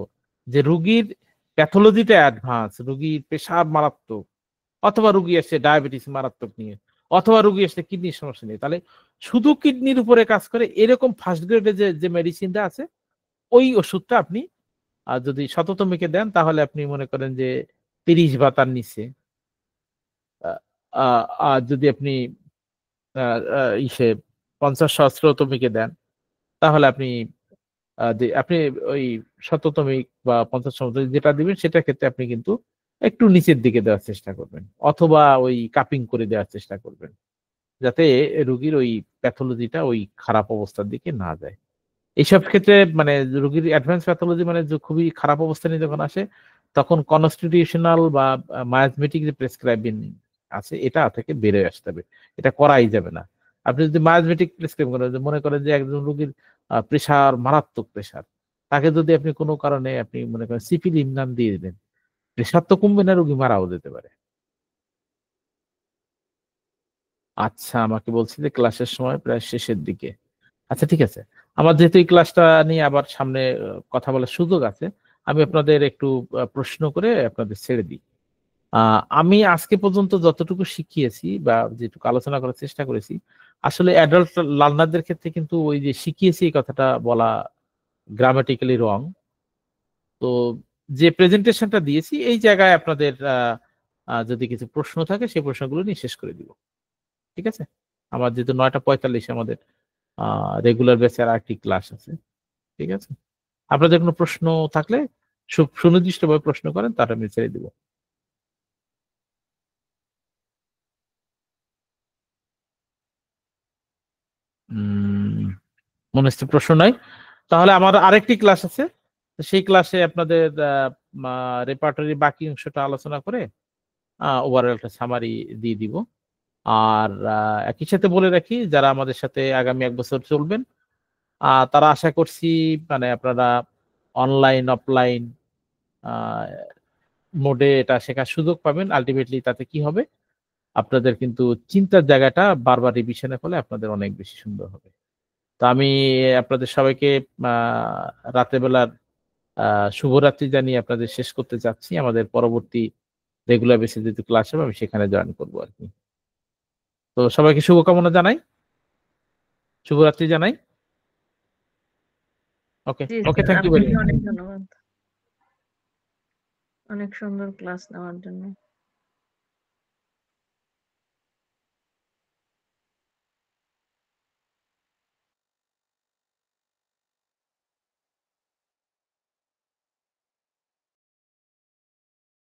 যে রুগীর প্যাথোলজিটা অ্যাডভান্স, রুগীর প্রেশার মারাত্মক, অথবা রুগী আসছে ডায়াবেটিস মারাত্মক নিয়ে, অথবা রুগী আসছে কিডনির সমস্যা নিয়ে, তাহলে শুধু কিডনির উপরে কাজ করে এরকম ফার্স্ট গ্রেডে যে যে মেডিসিনটা আছে, ওই ওষুধটা আপনি যদি শততমীকে দেন, তাহলে আপনি মনে করেন যে 30 বা তার নিচে, আর যদি আপনি ইসে 50 সহস্রতমীকে দেন, তাহলে আপনি আপনি ওই শততমিক বা 50 শততমিক যেটা দিবেন, সেটার ক্ষেত্রে আপনি কিন্তু একটু নিচের দিকে দেওয়ার চেষ্টা করবেন, অথবা ওই কাপিং করে দেওয়ার চেষ্টা করবেন, যাতে রুগীর ওই প্যাথোলজিটা ওই খারাপ অবস্থার দিকে না যায়। এইসব ক্ষেত্রে মানে রুগীর অ্যাডভান্স প্যাথোলজি মানে যে খুবই খারাপ অবস্থা নিয়ে যখন আসে, তখন কনস্টিটিউশনাল বা মায়াজমেটিক যে প্রেসক্রাইবিং আছে, এটা থেকে বেড়ে আসতে হবে, এটা করাই যাবে না। আপনি যদি মায়াজমেটিক প্রেসক্রাইব করেন, মনে করেন যে একজন রুগীর প্রেশার, মারাত্মক প্রেশার, তাকে যদি আপনি কোনো কারণে আপনি মনে করেন সিপিলিন নাম দিয়ে দিবেন, প্রেশার তো কমবে না, রুগী মারাও যেতে পারে। আচ্ছা, আমাকে বলছি যে ক্লাসের সময় প্রায় শেষের দিকে। আচ্ছা, ঠিক আছে। আমার যেহেতু এই ক্লাসটা নিয়ে আবার সামনে কথা বলার সুযোগ আছে, আমি আপনাদের একটু প্রশ্ন করে আপনাদের ছেড়ে দিই। আমি আজকে পর্যন্ত যতটুকু শিখিয়েছি বা যেটুকু আলোচনা করার চেষ্টা করেছি, আসলে অ্যাডাল্ট লার্নারদের ক্ষেত্রে কিন্তু ওই যে শিখিয়েছি এই কথাটা বলা গ্রামাটিক্যালি রং। তো যে প্রেজেন্টেশনটা দিয়েছি, এই জায়গায় আপনাদের যদি কিছু প্রশ্ন থাকে, সেই প্রশ্নগুলো নিয়ে শেষ করে দিব, ঠিক আছে? আমার যেহেতু 9:45 আমাদের রেগুলার বেসে আর একটি ক্লাস আছে, ঠিক আছে? আপনাদের কোনো প্রশ্ন থাকলে সুনির্দিষ্টভাবে প্রশ্ন করেন, তার আমি ছেড়ে দিব। মনে হচ্ছে প্রশ্ন নাই। তাহলে আমার আরেকটি ক্লাস আছে, সেই ক্লাসে আপনাদের রেপার্টরি বাকি অংশটা আলোচনা করে ওভারঅল একটা সামারি দিয়ে দিব। আর একই সাথে বলে রাখি, যারা আমাদের সাথে আগামী 1 বছর চলবেন, তারা আশা করছি মানে আপনারা অনলাইন অফলাইন মোডে এটা শেখার সুযোগ পাবেন। আলটিমেটলি তাতে কি হবে, আপনাদের কিন্তু চিন্তার জায়গাটা বারবার রিভিশনে ফলে আপনাদের অনেক বেশি সুন্দর হবে। তো আমি আপনাদের সবাইকে রাতের বেলার শুভরাত্রি জানিয়ে আপনাদের শেষ করতে চাচ্ছি। আমাদের পরবর্তী রেগুলার বেসিস যেহেতু ক্লাস হবে, আমি সেখানে জয়েন করবো আর কি। তো সবাইকে শুভকামনা জানাই, শুভরাত্রি জানাই। ওকে জি ওকে, স্যার, থ্যাংক ইউ ভেরি আপনাকে মাচ। অনেক ধন্যবাদ, অনেক সুন্দর ক্লাস নেওয়ার জন্য।